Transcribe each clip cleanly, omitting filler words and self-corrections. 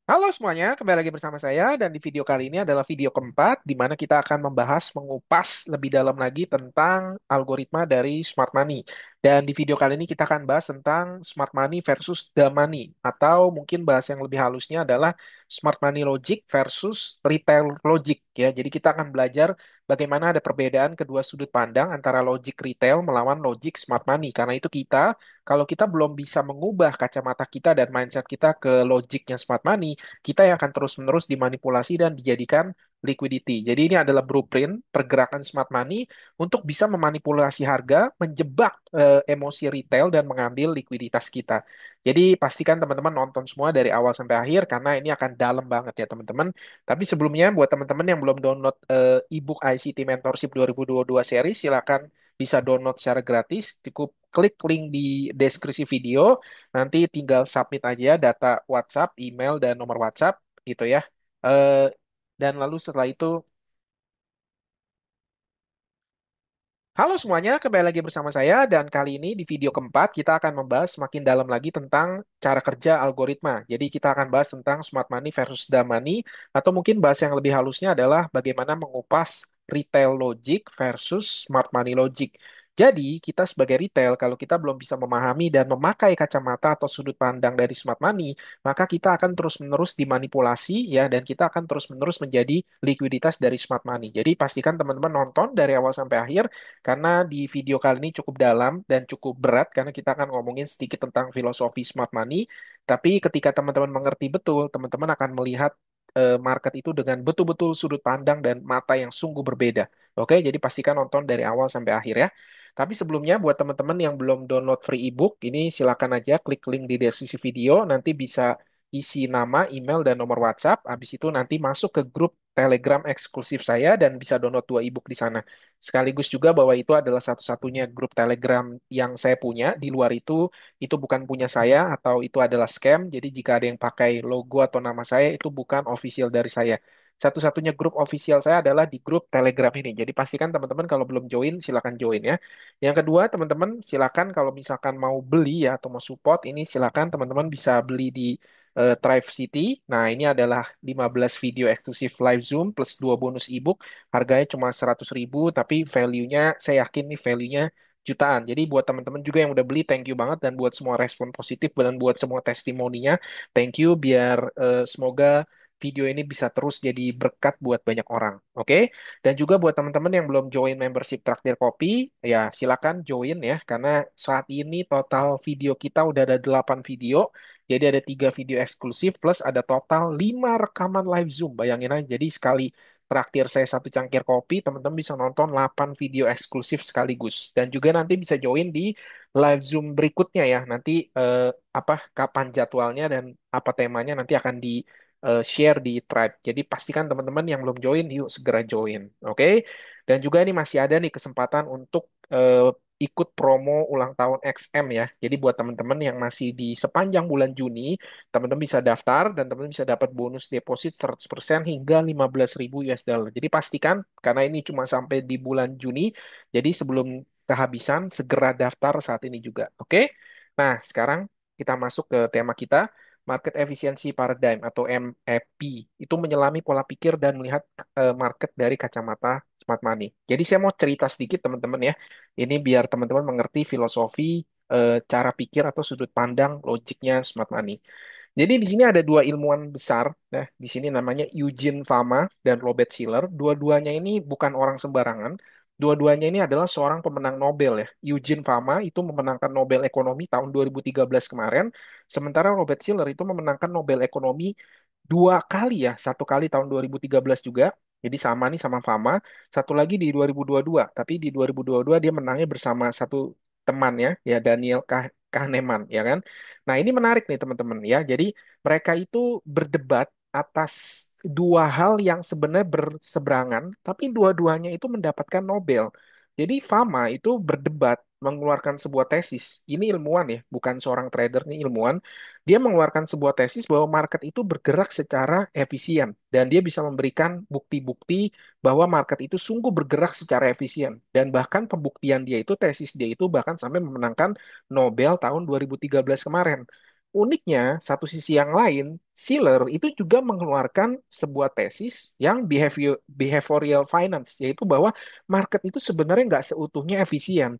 Halo semuanya, kembali lagi bersama saya dan di video kali ini adalah video keempat di mana kita akan membahas mengupas lebih dalam lagi tentang algoritma dari smart money. Dan di video kali ini kita akan bahas tentang smart money versus the money atau mungkin bahas yang lebih halusnya adalah smart money logic versus retail logic ya. Jadi kita akan belajar bagaimana ada perbedaan kedua sudut pandang antara logic retail melawan logic smart money. Karena itu kalau kita belum bisa mengubah kacamata kita dan mindset kita ke logiknya smart money, kita yang akan terus-menerus dimanipulasi dan dijadikan liquidity. Jadi ini adalah blueprint pergerakan smart money untuk bisa memanipulasi harga, menjebak emosi retail dan mengambil likuiditas kita. Jadi pastikan teman-teman nonton semua dari awal sampai akhir karena ini akan dalam banget ya teman-teman. Tapi sebelumnya buat teman-teman yang belum download ebook ICT Mentorship 2022 series, silakan bisa download secara gratis. Cukup klik link di deskripsi video. Nanti tinggal submit aja data WhatsApp, email, dan nomor WhatsApp gitu ya. Eh, dan lalu setelah itu, halo semuanya, kembali lagi bersama saya. Dan kali ini di video keempat kita akan membahas semakin dalam lagi tentang cara kerja algoritma. Jadi kita akan bahas tentang smart money versus dumb money, atau mungkin bahas yang lebih halusnya adalah bagaimana mengupas retail logic versus smart money logic. Jadi, kita sebagai retail, kalau kita belum bisa memahami dan memakai kacamata atau sudut pandang dari smart money, maka kita akan terus-menerus dimanipulasi ya, dan kita akan terus-menerus menjadi likuiditas dari smart money. Jadi, pastikan teman-teman nonton dari awal sampai akhir, karena di video kali ini cukup dalam dan cukup berat, karena kita akan ngomongin sedikit tentang filosofi smart money. Tapi ketika teman-teman mengerti betul, teman-teman akan melihat market itu dengan betul-betul sudut pandang dan mata yang sungguh berbeda. Oke, jadi pastikan nonton dari awal sampai akhir ya. Tapi sebelumnya buat teman-teman yang belum download free ebook, ini silakan aja klik link di deskripsi video, nanti bisa isi nama, email, dan nomor WhatsApp. Habis itu nanti masuk ke grup Telegram eksklusif saya dan bisa download dua ebook di sana. Sekaligus juga bahwa itu adalah satu-satunya grup Telegram yang saya punya. Di luar itu bukan punya saya atau itu adalah scam. Jadi jika ada yang pakai logo atau nama saya, itu bukan official dari saya. Satu-satunya grup official saya adalah di grup Telegram ini. Jadi pastikan teman-teman kalau belum join, silakan join ya. Yang kedua, teman-teman silakan kalau misalkan mau beli ya atau mau support, ini silakan teman-teman bisa beli di Thrive City. Nah, ini adalah 15 video eksklusif live Zoom plus 2 bonus ebook. Harganya cuma 100.000, tapi value-nya, saya yakin nih value-nya jutaan. Jadi buat teman-teman juga yang udah beli, thank you banget. Dan buat semua respon positif dan buat semua testimoninya, thank you. Biar semoga video ini bisa terus jadi berkat buat banyak orang. Oke? Dan juga buat teman-teman yang belum join membership Traktir Kopi, ya silakan join ya. Karena saat ini total video kita udah ada 8 video. Jadi ada 3 video eksklusif plus ada total 5 rekaman live Zoom. Bayangin aja. Jadi sekali traktir saya satu cangkir kopi, teman-teman bisa nonton 8 video eksklusif sekaligus. Dan juga nanti bisa join di live Zoom berikutnya ya. Nanti apa kapan jadwalnya dan apa temanya nanti akan di share di Tribe. Jadi pastikan teman-teman yang belum join, yuk segera join. Oke? Dan juga ini masih ada nih kesempatan untuk ikut promo ulang tahun XM ya. Jadi buat teman-teman yang masih di sepanjang bulan Juni, teman-teman bisa daftar dan teman-teman bisa dapat bonus deposit 100% hingga 15.000 US dollar. Jadi pastikan karena ini cuma sampai di bulan Juni, jadi sebelum kehabisan segera daftar saat ini juga. Oke? Nah, sekarang kita masuk ke tema kita. Market Efficiency Paradigm atau MEP itu menyelami pola pikir dan melihat market dari kacamata smart money. Jadi saya mau cerita sedikit teman-teman ya. Ini biar teman-teman mengerti filosofi, cara pikir atau sudut pandang logiknya smart money. Jadi di sini ada dua ilmuwan besar, nah di sini namanya Eugene Fama dan Robert Shiller. Dua-duanya ini bukan orang sembarangan. Dua-duanya ini adalah seorang pemenang Nobel ya. Eugene Fama itu memenangkan Nobel Ekonomi tahun 2013 kemarin, sementara Robert Shiller itu memenangkan Nobel Ekonomi 2 kali ya, satu kali tahun 2013 juga. Jadi sama nih sama Fama, satu lagi di 2022. Tapi di 2022 dia menangnya bersama satu temannya ya Daniel Kahneman ya kan. Nah, ini menarik nih teman-teman ya. Jadi mereka itu berdebat atas dua hal yang sebenarnya berseberangan, tapi dua-duanya itu mendapatkan Nobel. Jadi Fama itu berdebat mengeluarkan sebuah tesis. Ini ilmuwan ya, bukan seorang trader, ini ilmuwan. Dia mengeluarkan sebuah tesis bahwa market itu bergerak secara efisien dan dia bisa memberikan bukti-bukti bahwa market itu sungguh bergerak secara efisien dan bahkan pembuktian dia itu tesis dia itu bahkan sampai memenangkan Nobel tahun 2013 kemarin. Uniknya, satu sisi yang lain, Shiller itu juga mengeluarkan sebuah tesis yang behavioral finance, yaitu bahwa market itu sebenarnya nggak seutuhnya efisien.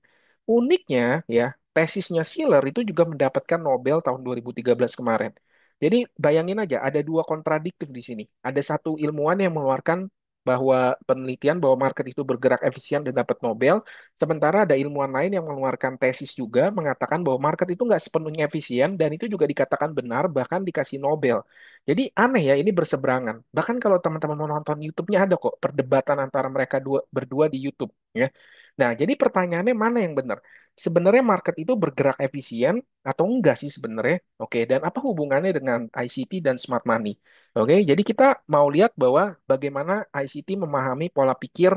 Uniknya, ya, tesisnya Shiller itu juga mendapatkan Nobel tahun 2013 kemarin. Jadi bayangin aja, ada dua kontradiktif di sini. Ada satu ilmuwan yang mengeluarkan bahwa penelitian bahwa market itu bergerak efisien dan dapat Nobel, sementara ada ilmuwan lain yang mengeluarkan tesis juga mengatakan bahwa market itu nggak sepenuhnya efisien dan itu juga dikatakan benar bahkan dikasih Nobel. Jadi aneh ya ini berseberangan. Bahkan kalau teman-teman mau nonton YouTube-nya ada kok perdebatan antara mereka berdua di YouTube ya. Nah, jadi pertanyaannya mana yang benar? Sebenarnya market itu bergerak efisien atau enggak sih sebenarnya? Oke, dan apa hubungannya dengan ICT dan smart money? Oke, jadi kita mau lihat bahwa bagaimana ICT memahami pola pikir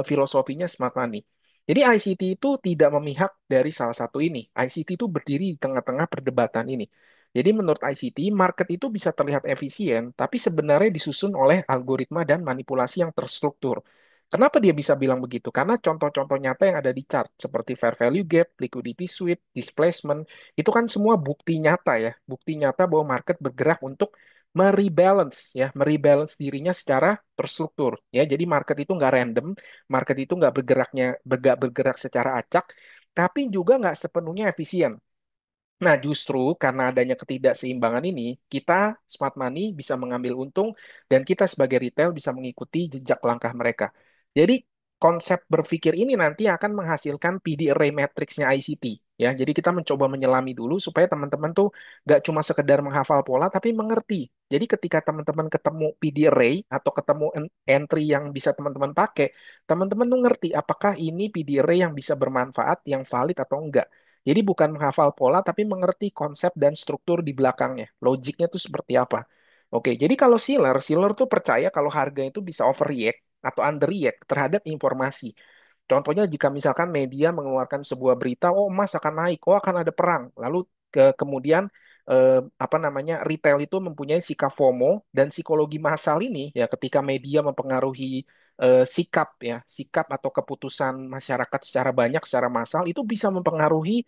filosofinya smart money. Jadi ICT itu tidak memihak dari salah satu ini. ICT itu berdiri di tengah-tengah perdebatan ini. Jadi menurut ICT, market itu bisa terlihat efisien, tapi sebenarnya disusun oleh algoritma dan manipulasi yang terstruktur. Kenapa dia bisa bilang begitu? Karena contoh-contoh nyata yang ada di chart, seperti fair value gap, liquidity sweep, displacement, itu kan semua bukti nyata ya. Bukti nyata bahwa market bergerak untuk merebalance ya, merebalance dirinya secara terstruktur ya. Jadi market itu nggak random, market itu nggak bergerak secara acak, tapi juga nggak sepenuhnya efisien. Nah, justru karena adanya ketidakseimbangan ini, kita smart money bisa mengambil untung dan kita sebagai retail bisa mengikuti jejak langkah mereka. Jadi, konsep berpikir ini nanti akan menghasilkan PD array matrixnya ICT. Ya, jadi kita mencoba menyelami dulu supaya teman-teman tuh nggak cuma sekedar menghafal pola, tapi mengerti. Jadi ketika teman-teman ketemu PD array atau ketemu entry yang bisa teman-teman pakai, teman-teman tuh ngerti apakah ini PD array yang bisa bermanfaat, yang valid atau enggak. Jadi bukan menghafal pola, tapi mengerti konsep dan struktur di belakangnya. Logiknya itu seperti apa. Oke, jadi kalau seller tuh percaya kalau harga itu bisa overreact atau underreact terhadap informasi. Contohnya jika misalkan media mengeluarkan sebuah berita, oh emas akan naik, oh akan ada perang. Lalu kemudian apa namanya retail itu mempunyai sikap FOMO dan psikologi massal ini ya ketika media mempengaruhi sikap atau keputusan masyarakat secara banyak secara massal itu bisa mempengaruhi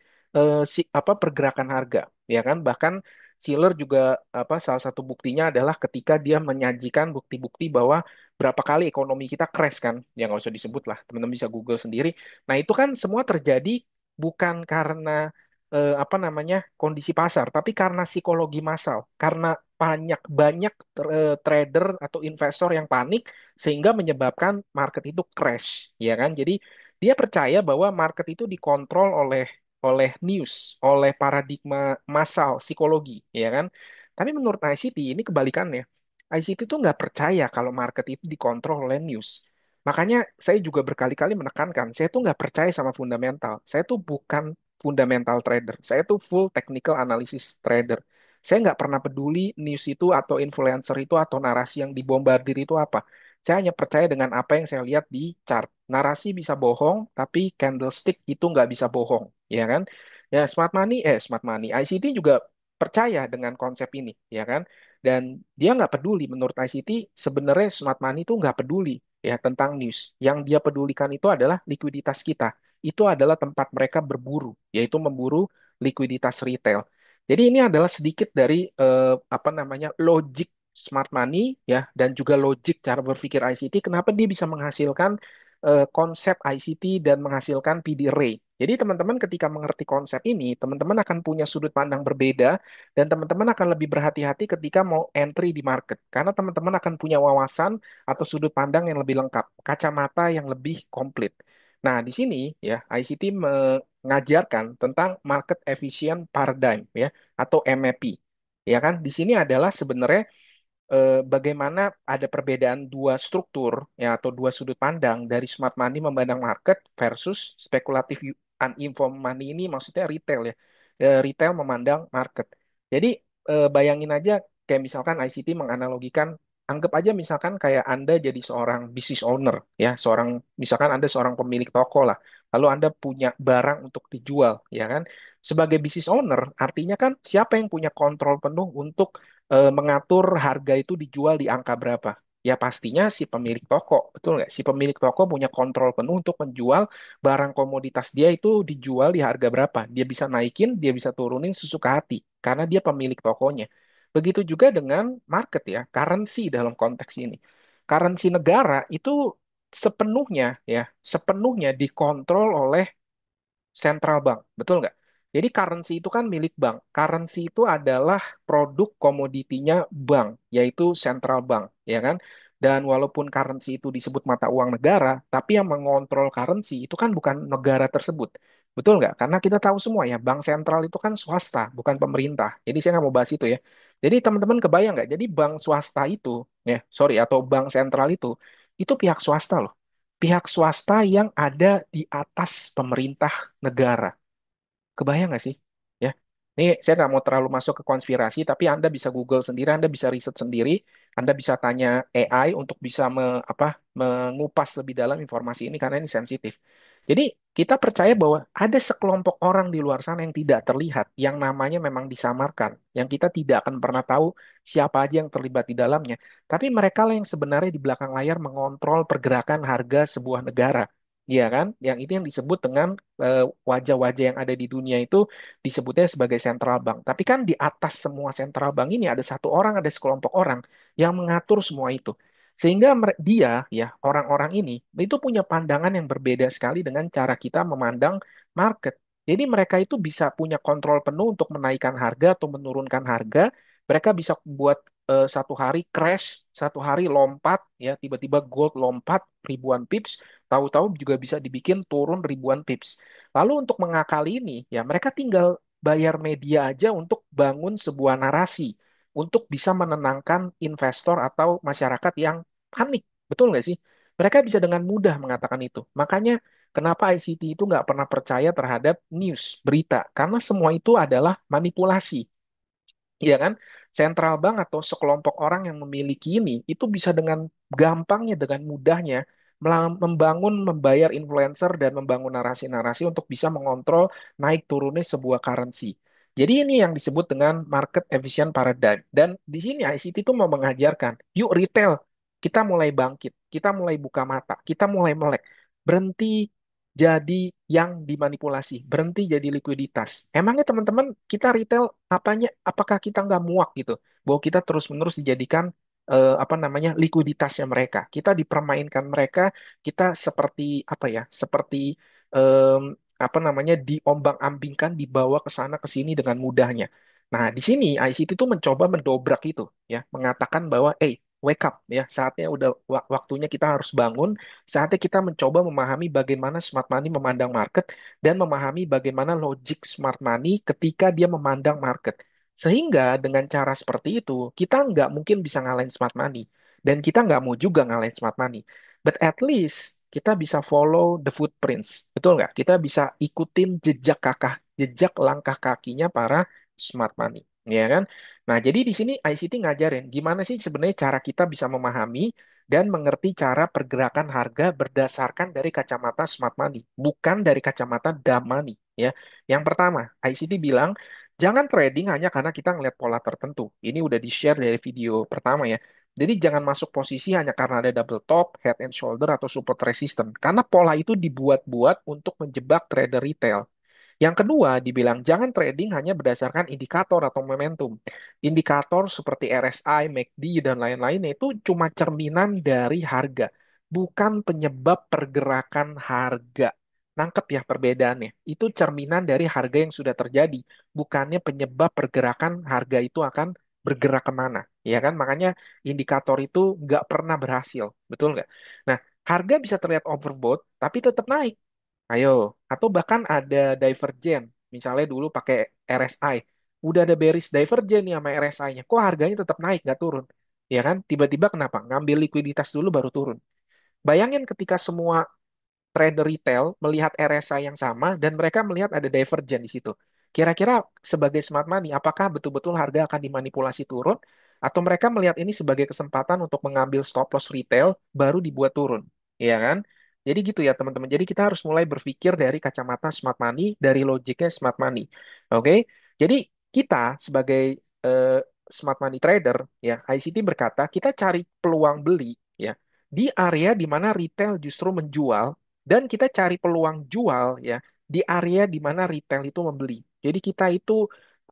apa pergerakan harga ya kan bahkan Shiller juga apa salah satu buktinya adalah ketika dia menyajikan bukti-bukti bahwa berapa kali ekonomi kita crash kan ya nggak usah disebut lah teman-teman bisa Google sendiri. Nah itu kan semua terjadi bukan karena apa namanya kondisi pasar tapi karena psikologi massal karena banyak banyak trader atau investor yang panik sehingga menyebabkan market itu crash ya kan jadi dia percaya bahwa market itu dikontrol oleh news oleh paradigma massal psikologi ya kan tapi menurut ICT ini kebalikannya. ICT itu nggak percaya kalau market itu dikontrol oleh news. Makanya saya juga berkali-kali menekankan, saya tuh nggak percaya sama fundamental. Saya tuh bukan fundamental trader. Saya tuh full technical analysis trader. Saya nggak pernah peduli news itu atau influencer itu atau narasi yang dibombardir itu apa. Saya hanya percaya dengan apa yang saya lihat di chart. Narasi bisa bohong, tapi candlestick itu nggak bisa bohong, ya kan? Ya smart money, ICT juga percaya dengan konsep ini, ya kan? Dan dia nggak peduli. Menurut ICT sebenarnya smart money itu nggak peduli ya tentang news. Yang dia pedulikan itu adalah likuiditas kita. Itu adalah tempat mereka berburu, yaitu memburu likuiditas retail. Jadi ini adalah sedikit dari apa namanya logik smart money ya dan juga logik cara berpikir ICT kenapa dia bisa menghasilkan konsep ICT dan menghasilkan PD array. Jadi teman-teman ketika mengerti konsep ini, teman-teman akan punya sudut pandang berbeda dan teman-teman akan lebih berhati-hati ketika mau entry di market karena teman-teman akan punya wawasan atau sudut pandang yang lebih lengkap, kacamata yang lebih komplit. Nah, di sini ya ICT mengajarkan tentang market efficient paradigm ya atau MAP. Ya kan? Di sini adalah sebenarnya bagaimana ada perbedaan dua struktur ya atau dua sudut pandang dari smart money memandang market versus spekulatif uninformed money ini maksudnya retail ya. Retail memandang market. Jadi bayangin aja kayak misalkan ICT menganalogikan anggap aja misalkan kayak Anda jadi seorang business owner ya, seorang misalkan Anda seorang pemilik toko lah. Lalu Anda punya barang untuk dijual ya kan. Sebagai business owner artinya kan siapa yang punya kontrol penuh untuk mengatur harga itu dijual di angka berapa. Ya pastinya si pemilik toko, betul nggak? Si pemilik toko punya kontrol penuh untuk menjual barang komoditas dia itu dijual di harga berapa. Dia bisa naikin, dia bisa turunin sesuka hati, karena dia pemilik tokonya. Begitu juga dengan market ya, currency dalam konteks ini. Currency negara itu sepenuhnya sepenuhnya dikontrol oleh central bank, betul nggak? Jadi currency itu kan milik bank. Currency itu adalah produk komoditinya bank, yaitu central bank, ya kan? Dan walaupun currency itu disebut mata uang negara, tapi yang mengontrol currency itu kan bukan negara tersebut. Betul nggak? Karena kita tahu semua ya, bank sentral itu kan swasta, bukan pemerintah. Jadi saya nggak mau bahas itu ya. Jadi teman-teman kebayang nggak? Jadi bank swasta itu, ya, sorry, atau bank sentral itu pihak swasta loh. Pihak swasta yang ada di atas pemerintah negara. Kebayang nggak sih? Ya, ini saya nggak mau terlalu masuk ke konspirasi, tapi Anda bisa Google sendiri, Anda bisa riset sendiri, Anda bisa tanya AI untuk bisa mengupas lebih dalam informasi ini karena ini sensitif. Jadi kita percaya bahwa ada sekelompok orang di luar sana yang tidak terlihat, yang namanya memang disamarkan, yang kita tidak akan pernah tahu siapa aja yang terlibat di dalamnya. Tapi mereka lah yang sebenarnya di belakang layar mengontrol pergerakan harga sebuah negara. Iya kan? Yang itu yang disebut dengan wajah-wajah yang ada di dunia itu disebutnya sebagai central bank. Tapi kan di atas semua central bank ini ada satu orang, ada sekelompok orang yang mengatur semua itu. Sehingga dia, ya, orang-orang ini itu punya pandangan yang berbeda sekali dengan cara kita memandang market. Jadi mereka itu bisa punya kontrol penuh untuk menaikkan harga atau menurunkan harga. Mereka bisa buat satu hari crash, satu hari lompat, ya, tiba-tiba gold lompat ribuan pips, tahu-tahu juga bisa dibikin turun ribuan pips. Lalu untuk mengakali ini, ya mereka tinggal bayar media aja untuk bangun sebuah narasi, untuk bisa menenangkan investor atau masyarakat yang panik. Betul nggak sih? Mereka bisa dengan mudah mengatakan itu. Makanya kenapa ICT itu nggak pernah percaya terhadap news, berita. Karena semua itu adalah manipulasi. Iya kan? Central bank atau sekelompok orang yang memiliki ini itu bisa dengan gampangnya, dengan mudahnya membangun, membayar influencer dan membangun narasi-narasi untuk bisa mengontrol naik turunnya sebuah currency. Jadi ini yang disebut dengan market efficient paradigm. Dan di sini ICT itu mau mengajarkan, yuk retail, kita mulai bangkit, kita mulai buka mata, kita mulai melek, berhenti jadi yang dimanipulasi, berhenti jadi likuiditas. Emangnya teman-teman kita retail apakah kita nggak muak gitu bahwa kita terus-menerus dijadikan apa namanya likuiditasnya mereka, kita dipermainkan mereka, kita seperti apa ya, seperti em, apa namanya diombang-ambingkan, dibawa ke sana ke sini dengan mudahnya. Nah, di sini ICT itu mencoba mendobrak itu, ya, mengatakan bahwa wake up, ya, saatnya udah waktunya kita harus bangun, saatnya kita mencoba memahami bagaimana smart money memandang market dan memahami bagaimana logik smart money ketika dia memandang market. Sehingga dengan cara seperti itu, kita nggak mungkin bisa ngalahin smart money. Dan kita nggak mau juga ngalahin smart money. But at least kita bisa follow the footprints. Betul nggak? Kita bisa ikutin jejak langkah kakinya para smart money. Ya kan? Nah, jadi di sini ICT ngajarin gimana sih sebenarnya cara kita bisa memahami dan mengerti cara pergerakan harga berdasarkan dari kacamata smart money, bukan dari kacamata dumb money. Ya, yang pertama, ICT bilang jangan trading hanya karena kita ngeliat pola tertentu. Ini udah di-share dari video pertama ya. Jadi jangan masuk posisi hanya karena ada double top, head and shoulder, atau support resistance. Karena pola itu dibuat-buat untuk menjebak trader retail. Yang kedua, dibilang jangan trading hanya berdasarkan indikator atau momentum. Indikator seperti RSI, MACD, dan lain-lainnya itu cuma cerminan dari harga, bukan penyebab pergerakan harga. Nangkep ya perbedaannya. Itu cerminan dari harga yang sudah terjadi, bukannya penyebab pergerakan harga itu akan bergerak kemana. Ya kan? Makanya indikator itu nggak pernah berhasil. Betul nggak? Nah, harga bisa terlihat overbought, tapi tetap naik. Ayo, atau bahkan ada divergen. Misalnya dulu pakai RSI, udah ada bearish divergen nih sama RSI-nya. Kok harganya tetap naik, nggak turun? Ya kan? Tiba-tiba kenapa? Ngambil likuiditas dulu baru turun. Bayangin ketika semua trader retail melihat RSI yang sama dan mereka melihat ada divergen di situ. Kira-kira sebagai smart money, apakah betul-betul harga akan dimanipulasi turun atau mereka melihat ini sebagai kesempatan untuk mengambil stop loss retail baru dibuat turun, ya kan? Jadi gitu ya teman-teman. Jadi kita harus mulai berpikir dari kacamata smart money, dari logiknya smart money. Oke? Jadi kita sebagai smart money trader, ya, ICT berkata kita cari peluang beli, ya, di area di mana retail justru menjual, dan kita cari peluang jual, ya, di area di mana retail itu membeli. Jadi kita itu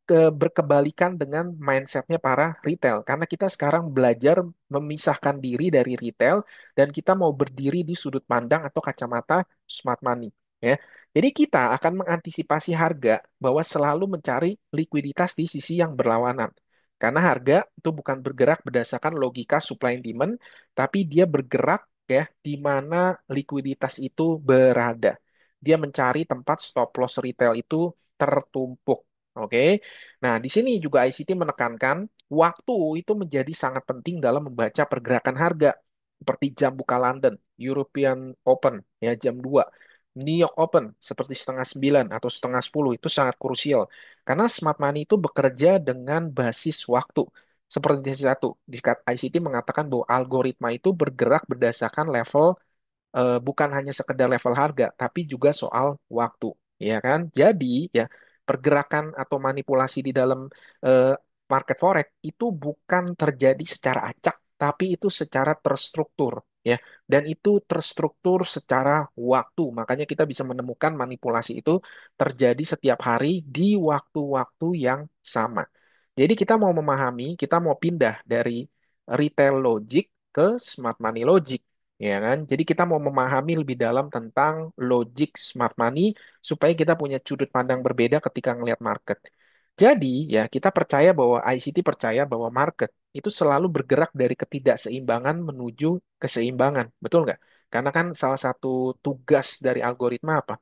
berkebalikan dengan mindsetnya para retail, karena kita sekarang belajar memisahkan diri dari retail dan kita mau berdiri di sudut pandang atau kacamata smart money. Ya, jadi kita akan mengantisipasi harga bahwa selalu mencari likuiditas di sisi yang berlawanan. Karena harga itu bukan bergerak berdasarkan logika supply and demand, tapi dia bergerak ya di mana likuiditas itu berada. Dia mencari tempat stop loss retail itu tertumpuk. Oke. Nah, di sini juga ICT menekankan waktu itu menjadi sangat penting dalam membaca pergerakan harga. Seperti jam buka London, European Open, ya jam 2, New York Open seperti setengah 9 atau setengah 10 itu sangat krusial. Karena smart money itu bekerja dengan basis waktu. Seperti di sisi satu, di ICT mengatakan bahwa algoritma itu bergerak berdasarkan level, bukan hanya sekedar level harga, tapi juga soal waktu, ya kan? Jadi, ya, pergerakan atau manipulasi di dalam eh, market forex itu bukan terjadi secara acak, tapi itu secara terstruktur, ya. Dan itu terstruktur secara waktu. Makanya kita bisa menemukan manipulasi itu terjadi setiap hari di waktu-waktu yang sama. Jadi kita mau memahami, kita mau pindah dari retail logic ke smart money logic, ya kan? Jadi kita mau memahami lebih dalam tentang logic smart money supaya kita punya sudut pandang berbeda ketika ngelihat market. Jadi ya kita percaya bahwa ICT percaya bahwa market itu selalu bergerak dari ketidakseimbangan menuju keseimbangan, betul nggak? Karena kan salah satu tugas dari algoritma apa?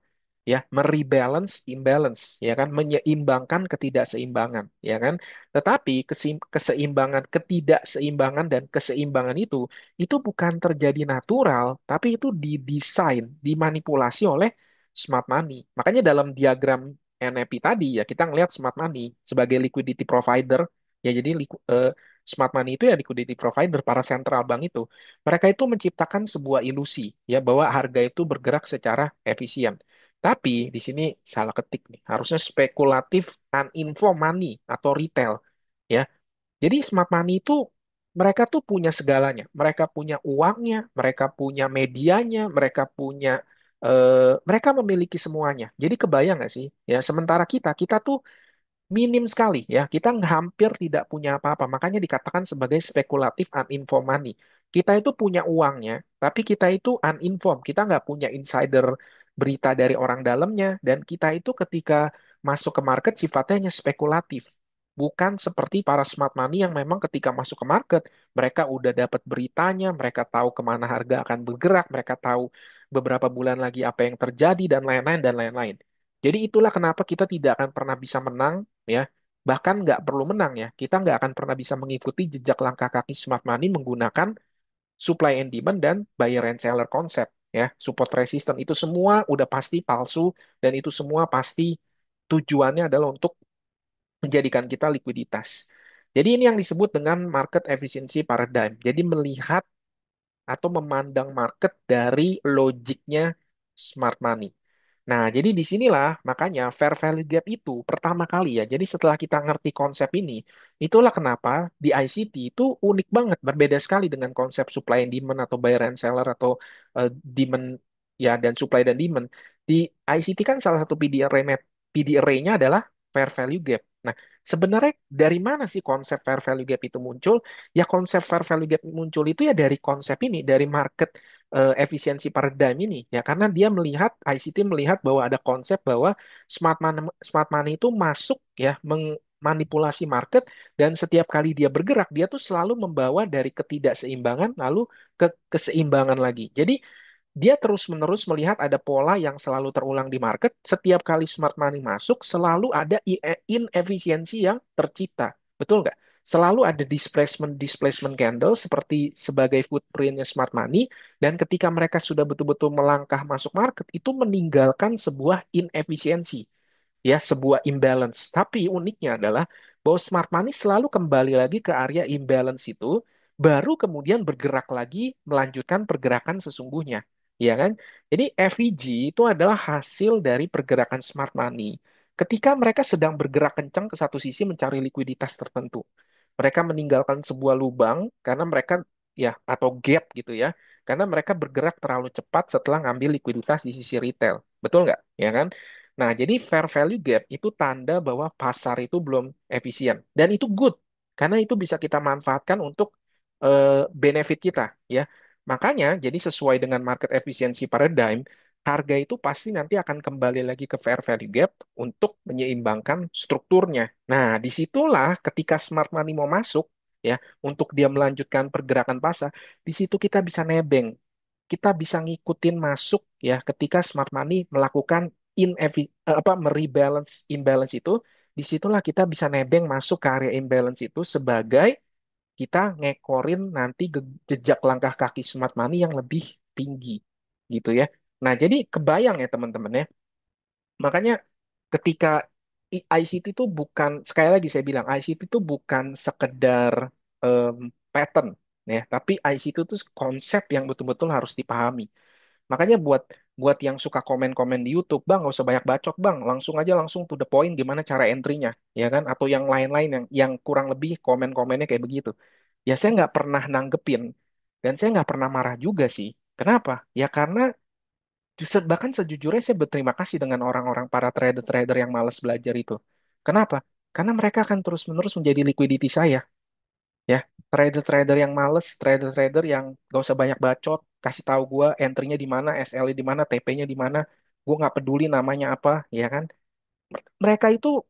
Ya, merebalance imbalance, ya kan, menyeimbangkan ketidakseimbangan, ya kan. Tetapi keseimbangan, ketidakseimbangan dan keseimbangan itu bukan terjadi natural, tapi itu didesain, dimanipulasi oleh smart money. Makanya dalam diagram NFP tadi ya kita ngelihat smart money sebagai liquidity provider. Ya jadi smart money itu ya liquidity provider para central bank itu. Mereka itu menciptakan sebuah ilusi ya bahwa harga itu bergerak secara efisien. Tapi di sini salah ketik nih. Harusnya spekulatif uninfo money atau retail. Ya, jadi smart money itu mereka tuh punya segalanya. Mereka punya uangnya, mereka punya medianya, mereka memiliki semuanya. Jadi kebayang nggak sih? Ya, sementara kita tuh minim sekali ya. Kita hampir tidak punya apa-apa. Makanya dikatakan sebagai spekulatif uninformed money. Kita itu punya uangnya, tapi kita itu uninformed. Kita nggak punya insider berita dari orang dalamnya. Dan kita itu ketika masuk ke market sifatnya hanya spekulatif. Bukan seperti para smart money yang memang ketika masuk ke market, mereka udah dapat beritanya, mereka tahu kemana harga akan bergerak, mereka tahu beberapa bulan lagi apa yang terjadi, dan lain-lain, dan lain-lain. Jadi itulah kenapa kita tidak akan pernah bisa menang, ya, bahkan nggak perlu menang ya, kita nggak akan pernah bisa mengikuti jejak langkah kaki smart money menggunakan supply and demand dan buyer and seller konsep, ya, support resistance itu semua udah pasti palsu, dan itu semua pasti tujuannya adalah untuk menjadikan kita likuiditas. Jadi ini yang disebut dengan market efficiency paradigm. Jadi melihat atau memandang market dari logiknya smart money. Nah, jadi disinilah makanya fair value gap itu pertama kali ya. Jadi setelah kita ngerti konsep ini, itulah kenapa di ICT itu unik banget, berbeda sekali dengan konsep supply and demand atau buyer and seller atau demand ya dan supply dan demand. Di ICT kan salah satu PD array-nya adalah fair value gap. Nah, sebenarnya dari mana sih konsep fair value gap itu muncul? Ya konsep fair value gap muncul itu ya dari konsep ini, dari market efisiensi paradigm ini ya karena dia melihat ICT melihat bahwa ada konsep bahwa smart money itu masuk ya memanipulasi market dan setiap kali dia bergerak dia tuh selalu membawa dari ketidakseimbangan lalu ke keseimbangan lagi. Jadi dia terus-menerus melihat ada pola yang selalu terulang di market. Setiap kali smart money masuk, selalu ada inefisiensi yang tercipta. Betul nggak? Selalu ada displacement candle seperti sebagai footprintnya smart money. Dan ketika mereka sudah betul-betul melangkah masuk market, itu meninggalkan sebuah inefisiensi, ya sebuah imbalance. Tapi uniknya adalah bahwa smart money selalu kembali lagi ke area imbalance itu, baru kemudian bergerak lagi melanjutkan pergerakan sesungguhnya, ya kan? Jadi FVG itu adalah hasil dari pergerakan smart money. Ketika mereka sedang bergerak kencang ke satu sisi mencari likuiditas tertentu. Mereka meninggalkan sebuah lubang karena mereka ya atau gap gitu ya. Karena mereka bergerak terlalu cepat setelah ngambil likuiditas di sisi retail. Betul nggak? Ya kan? Nah, jadi fair value gap itu tanda bahwa pasar itu belum efisien. Dan itu good. Karena itu bisa kita manfaatkan untuk benefit kita. Ya. Makanya, jadi sesuai dengan market efficiency paradigm, harga itu pasti nanti akan kembali lagi ke fair value gap untuk menyeimbangkan strukturnya. Nah, disitulah ketika smart money mau masuk, ya, untuk dia melanjutkan pergerakan pasar, di situ kita bisa nebeng, kita bisa ngikutin masuk ya ketika smart money melakukan merebalance imbalance itu, disitulah kita bisa nebeng masuk ke area imbalance itu sebagai kita ngekorin nanti jejak langkah kaki smart money yang lebih tinggi gitu ya. Nah, jadi kebayang ya teman-teman ya. Makanya ketika ICT itu bukan, sekali lagi saya bilang, ICT itu bukan sekedar em, pattern ya, tapi ICT itu konsep yang betul-betul harus dipahami. Makanya buat buat yang suka komen-komen di YouTube, bang, nggak usah banyak bacot, bang, langsung aja langsung to the point gimana cara entry-nya, ya kan? Atau yang lain-lain yang kurang lebih komen-komennya kayak begitu. Ya saya nggak pernah nanggepin dan saya nggak pernah marah juga sih. Kenapa? Ya karena justru bahkan sejujurnya saya berterima kasih dengan orang-orang para trader-trader yang malas belajar itu. Kenapa? Karena mereka akan terus-menerus menjadi liquidity saya. Ya, trader-trader yang males, trader-trader yang gak usah banyak bacot, kasih tahu gue entry-nya di mana, SL-nya di mana, TP-nya di mana, gue nggak peduli namanya apa, ya kan? Mereka itu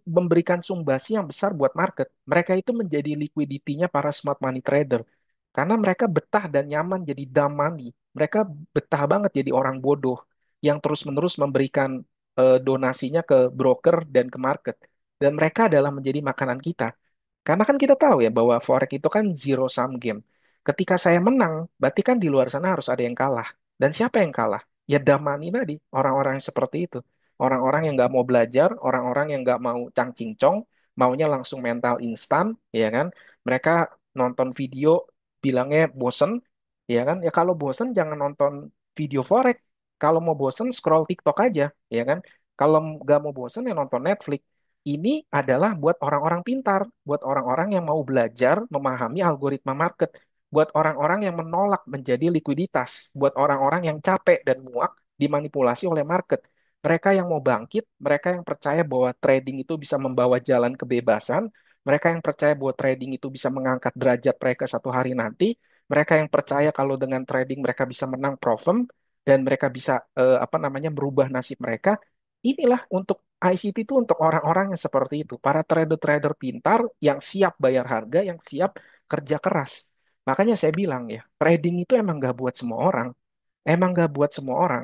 memberikan sumbasi yang besar buat market. Mereka itu menjadi liquidity-nya para smart money trader. Karena mereka betah dan nyaman jadi dumb money. Mereka betah banget jadi orang bodoh yang terus-menerus memberikan donasinya ke broker dan ke market. Dan mereka adalah menjadi makanan kita. Karena kan kita tahu ya bahwa forex itu kan zero sum game. Ketika saya menang, berarti kan di luar sana harus ada yang kalah. Dan siapa yang kalah? Ya damani tadi, orang-orang yang seperti itu. Orang-orang yang nggak mau belajar, orang-orang yang nggak mau cangcingcong, maunya langsung mental instan, ya kan? Mereka nonton video bilangnya bosen, ya kan? Ya kalau bosen jangan nonton video forex. Kalau mau bosen scroll TikTok aja, ya kan? Kalau nggak mau bosen ya nonton Netflix. Ini adalah buat orang-orang pintar, buat orang-orang yang mau belajar memahami algoritma market, buat orang-orang yang menolak menjadi likuiditas, buat orang-orang yang capek dan muak dimanipulasi oleh market. Mereka yang mau bangkit, mereka yang percaya bahwa trading itu bisa membawa jalan kebebasan, mereka yang percaya bahwa trading itu bisa mengangkat derajat mereka satu hari nanti, mereka yang percaya kalau dengan trading mereka bisa menang profem dan mereka bisa apa namanya merubah nasib mereka. Inilah untuk ICT itu untuk orang-orang yang seperti itu, para trader-trader pintar yang siap bayar harga, yang siap kerja keras. Makanya saya bilang ya, trading itu emang nggak buat semua orang. Emang nggak buat semua orang.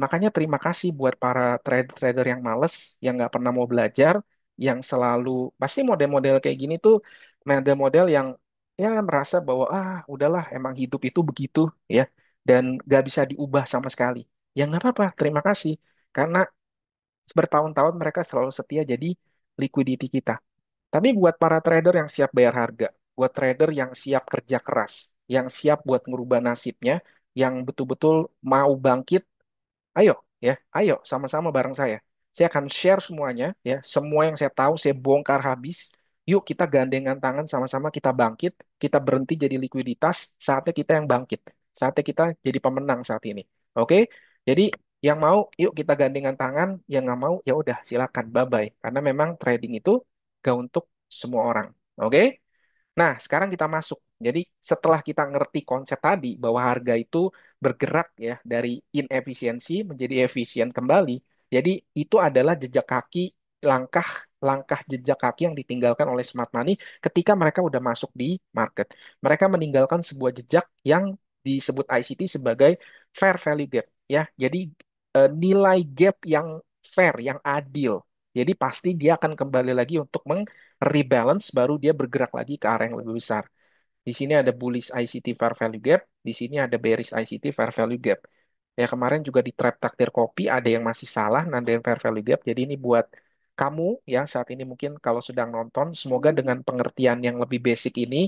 Makanya terima kasih buat para trader-trader yang males, yang nggak pernah mau belajar, yang selalu pasti model-model kayak gini tuh model-model yang ya merasa bahwa udahlah emang hidup itu begitu ya dan nggak bisa diubah sama sekali. Ya nggak apa-apa, terima kasih karena bertahun-tahun mereka selalu setia jadi liquidity kita. Tapi buat para trader yang siap bayar harga, buat trader yang siap kerja keras, yang siap buat merubah nasibnya, yang betul-betul mau bangkit. Ayo, ya, ayo sama-sama bareng saya. Saya akan share semuanya, ya, semua yang saya tahu saya bongkar habis. Yuk kita gandengan tangan sama-sama kita bangkit, kita berhenti jadi likuiditas, saatnya kita yang bangkit. Saatnya kita jadi pemenang saat ini. Oke? Jadi yang mau, yuk kita gandengan tangan, yang nggak mau, ya udah silakan, bye-bye. Karena memang trading itu gak untuk semua orang. Oke? Nah, sekarang kita masuk. Jadi setelah kita ngerti konsep tadi bahwa harga itu bergerak ya dari inefisiensi menjadi efisien kembali. Jadi itu adalah jejak kaki, langkah jejak kaki yang ditinggalkan oleh smart money ketika mereka udah masuk di market. Mereka meninggalkan sebuah jejak yang disebut ICT sebagai fair value gap ya. Jadi nilai gap yang fair, yang adil. Jadi pasti dia akan kembali lagi untuk rebalance baru dia bergerak lagi ke arah yang lebih besar. Di sini ada bullish ICT fair value gap, di sini ada bearish ICT fair value gap. Ya kemarin juga di trap takdir kopi ada yang masih salah nandain fair value gap. Jadi ini buat kamu ya saat ini mungkin kalau sedang nonton, semoga dengan pengertian yang lebih basic ini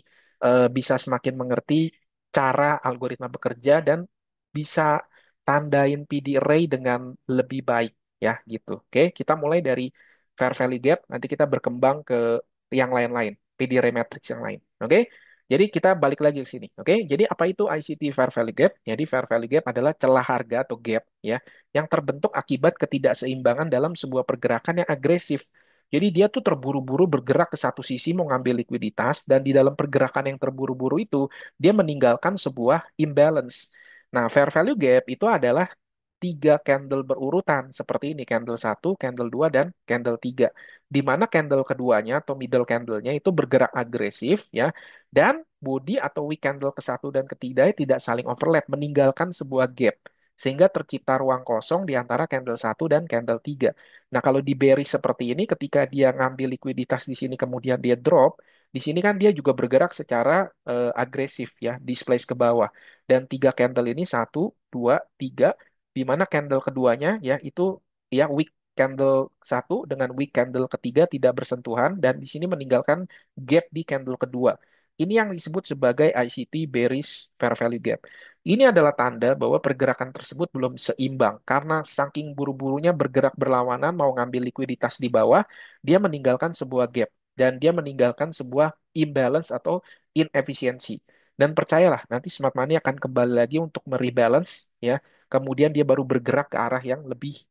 bisa semakin mengerti cara algoritma bekerja dan bisa tandain PD array dengan lebih baik ya gitu. Oke, kita mulai dari fair value gap, nanti kita berkembang ke yang lain-lain. PD Matrix yang lain. Oke? Jadi kita balik lagi ke sini. Oke? Jadi apa itu ICT Fair Value Gap? Jadi Fair Value Gap adalah celah harga atau gap ya yang terbentuk akibat ketidakseimbangan dalam sebuah pergerakan yang agresif. Jadi dia tuh terburu-buru bergerak ke satu sisi mau ngambil likuiditas dan di dalam pergerakan yang terburu-buru itu dia meninggalkan sebuah imbalance. Nah, fair value gap itu adalah tiga candle berurutan seperti ini, candle satu, candle 2, dan candle 3. Di mana candle keduanya atau middle candle-nya itu bergerak agresif ya, dan body atau weak candle ke satu dan ketiga tidak saling overlap, meninggalkan sebuah gap. Sehingga tercipta ruang kosong di antara candle satu dan candle 3. Nah, kalau di bearish seperti ini, ketika dia ngambil likuiditas di sini kemudian dia drop, di sini kan dia juga bergerak secara agresif ya, displace ke bawah. Dan tiga candle ini, satu, dua, tiga, di mana candle keduanya ya itu ya weak candle satu dengan weak candle ketiga tidak bersentuhan dan di sini meninggalkan gap di candle kedua. Ini yang disebut sebagai ICT bearish fair value gap. Ini adalah tanda bahwa pergerakan tersebut belum seimbang karena saking buru-burunya bergerak berlawanan mau ngambil likuiditas di bawah, dia meninggalkan sebuah gap dan dia meninggalkan sebuah imbalance atau inefisiensi. Dan percayalah, nanti smart money akan kembali lagi untuk merebalance ya, kemudian dia baru bergerak ke arah yang lebih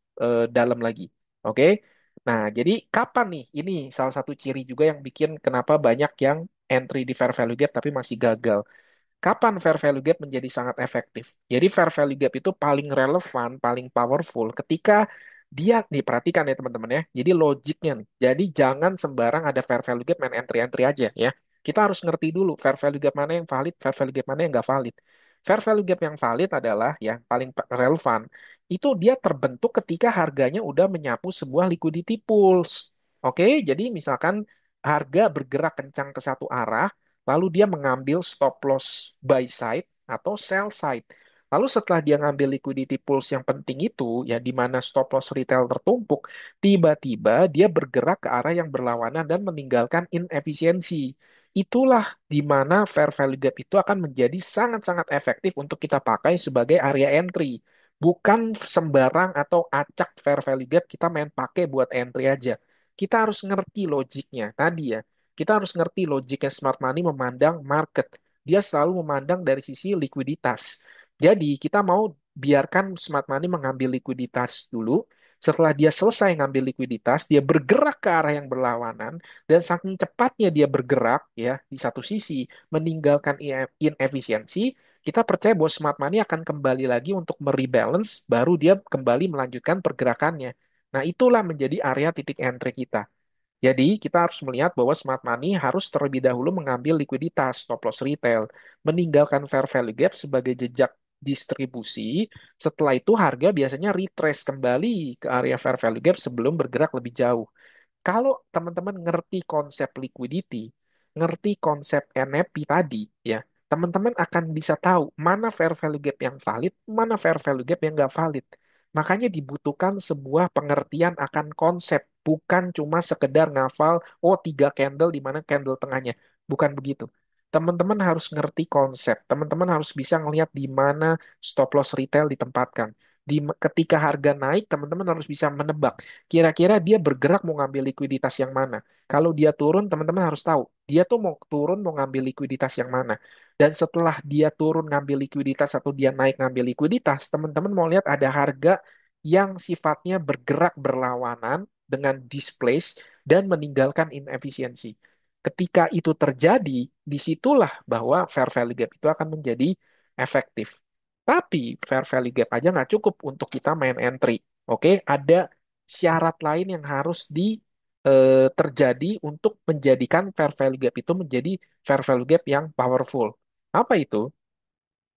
dalam lagi. Oke? Nah, jadi kapan nih? Ini salah satu ciri juga yang bikin kenapa banyak yang entry di fair value gap tapi masih gagal. Kapan fair value gap menjadi sangat efektif? Jadi fair value gap itu paling relevan, paling powerful ketika dia nih perhatikan ya teman-teman ya. Jadi logiknya nih. Jadi jangan sembarang ada fair value gap main entry-entry aja ya. Kita harus ngerti dulu fair value gap mana yang valid, fair value gap mana yang nggak valid. Fair value gap yang valid adalah ya paling relevan. Itu dia terbentuk ketika harganya udah menyapu sebuah liquidity pools. Oke, jadi misalkan harga bergerak kencang ke satu arah, lalu dia mengambil stop loss buy side atau sell side. Lalu setelah dia ngambil liquidity pools yang penting itu, ya di mana stop loss retail tertumpuk, tiba-tiba dia bergerak ke arah yang berlawanan dan meninggalkan inefisiensi. Itulah di mana fair value gap itu akan menjadi sangat-sangat efektif untuk kita pakai sebagai area entry. Bukan sembarang atau acak fair value gap kita main pakai buat entry aja. Kita harus ngerti logiknya tadi ya. Kita harus ngerti logiknya smart money memandang market. Dia selalu memandang dari sisi likuiditas. Jadi kita mau biarkan smart money mengambil likuiditas dulu. Setelah dia selesai ngambil likuiditas, dia bergerak ke arah yang berlawanan dan saking cepatnya dia bergerak ya di satu sisi meninggalkan inefisiensi, kita percaya bahwa smart money akan kembali lagi untuk merebalance, baru dia kembali melanjutkan pergerakannya. Nah, itulah menjadi area titik entry kita. Jadi, kita harus melihat bahwa smart money harus terlebih dahulu mengambil likuiditas, stop loss retail, meninggalkan fair value gap sebagai jejak distribusi. Setelah itu, harga biasanya retrace kembali ke area fair value gap sebelum bergerak lebih jauh. Kalau teman-teman ngerti konsep liquidity, ngerti konsep NFP tadi, ya, teman-teman akan bisa tahu mana fair value gap yang valid, mana fair value gap yang nggak valid. Makanya dibutuhkan sebuah pengertian akan konsep, bukan cuma sekedar ngafal, oh tiga candle di mana candle tengahnya. Bukan begitu. Teman-teman harus ngerti konsep, teman-teman harus bisa ngelihat di mana stop loss retail ditempatkan. Ketika harga naik, teman-teman harus bisa menebak kira-kira dia bergerak mau ngambil likuiditas yang mana. Kalau dia turun, teman-teman harus tahu, dia tuh mau turun mau ngambil likuiditas yang mana. Dan setelah dia turun ngambil likuiditas atau dia naik ngambil likuiditas, teman-teman mau lihat ada harga yang sifatnya bergerak berlawanan dengan displace dan meninggalkan inefisiensi. Ketika itu terjadi, disitulah bahwa fair value gap itu akan menjadi efektif. Tapi fair value gap aja nggak cukup untuk kita main entry. Oke, ada syarat lain yang harus terjadi untuk menjadikan fair value gap itu menjadi fair value gap yang powerful. Apa itu?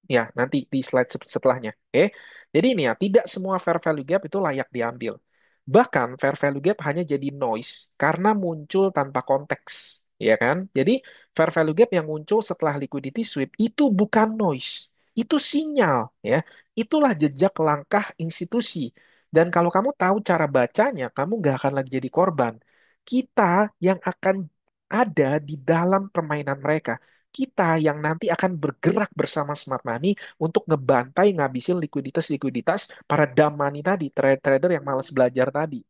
Ya, nanti di slide setelahnya. Oke. Jadi ini ya, tidak semua fair value gap itu layak diambil. Bahkan fair value gap hanya jadi noise karena muncul tanpa konteks, ya kan? Jadi fair value gap yang muncul setelah liquidity sweep itu bukan noise, itu sinyal, ya. Itulah jejak langkah institusi. Dan kalau kamu tahu cara bacanya, kamu nggak akan lagi jadi korban. Kita yang akan ada di dalam permainan mereka, kita yang nanti akan bergerak bersama smart money untuk ngebantai ngabisin likuiditas-likuiditas para dumb money tadi, trader-trader yang malas belajar tadi.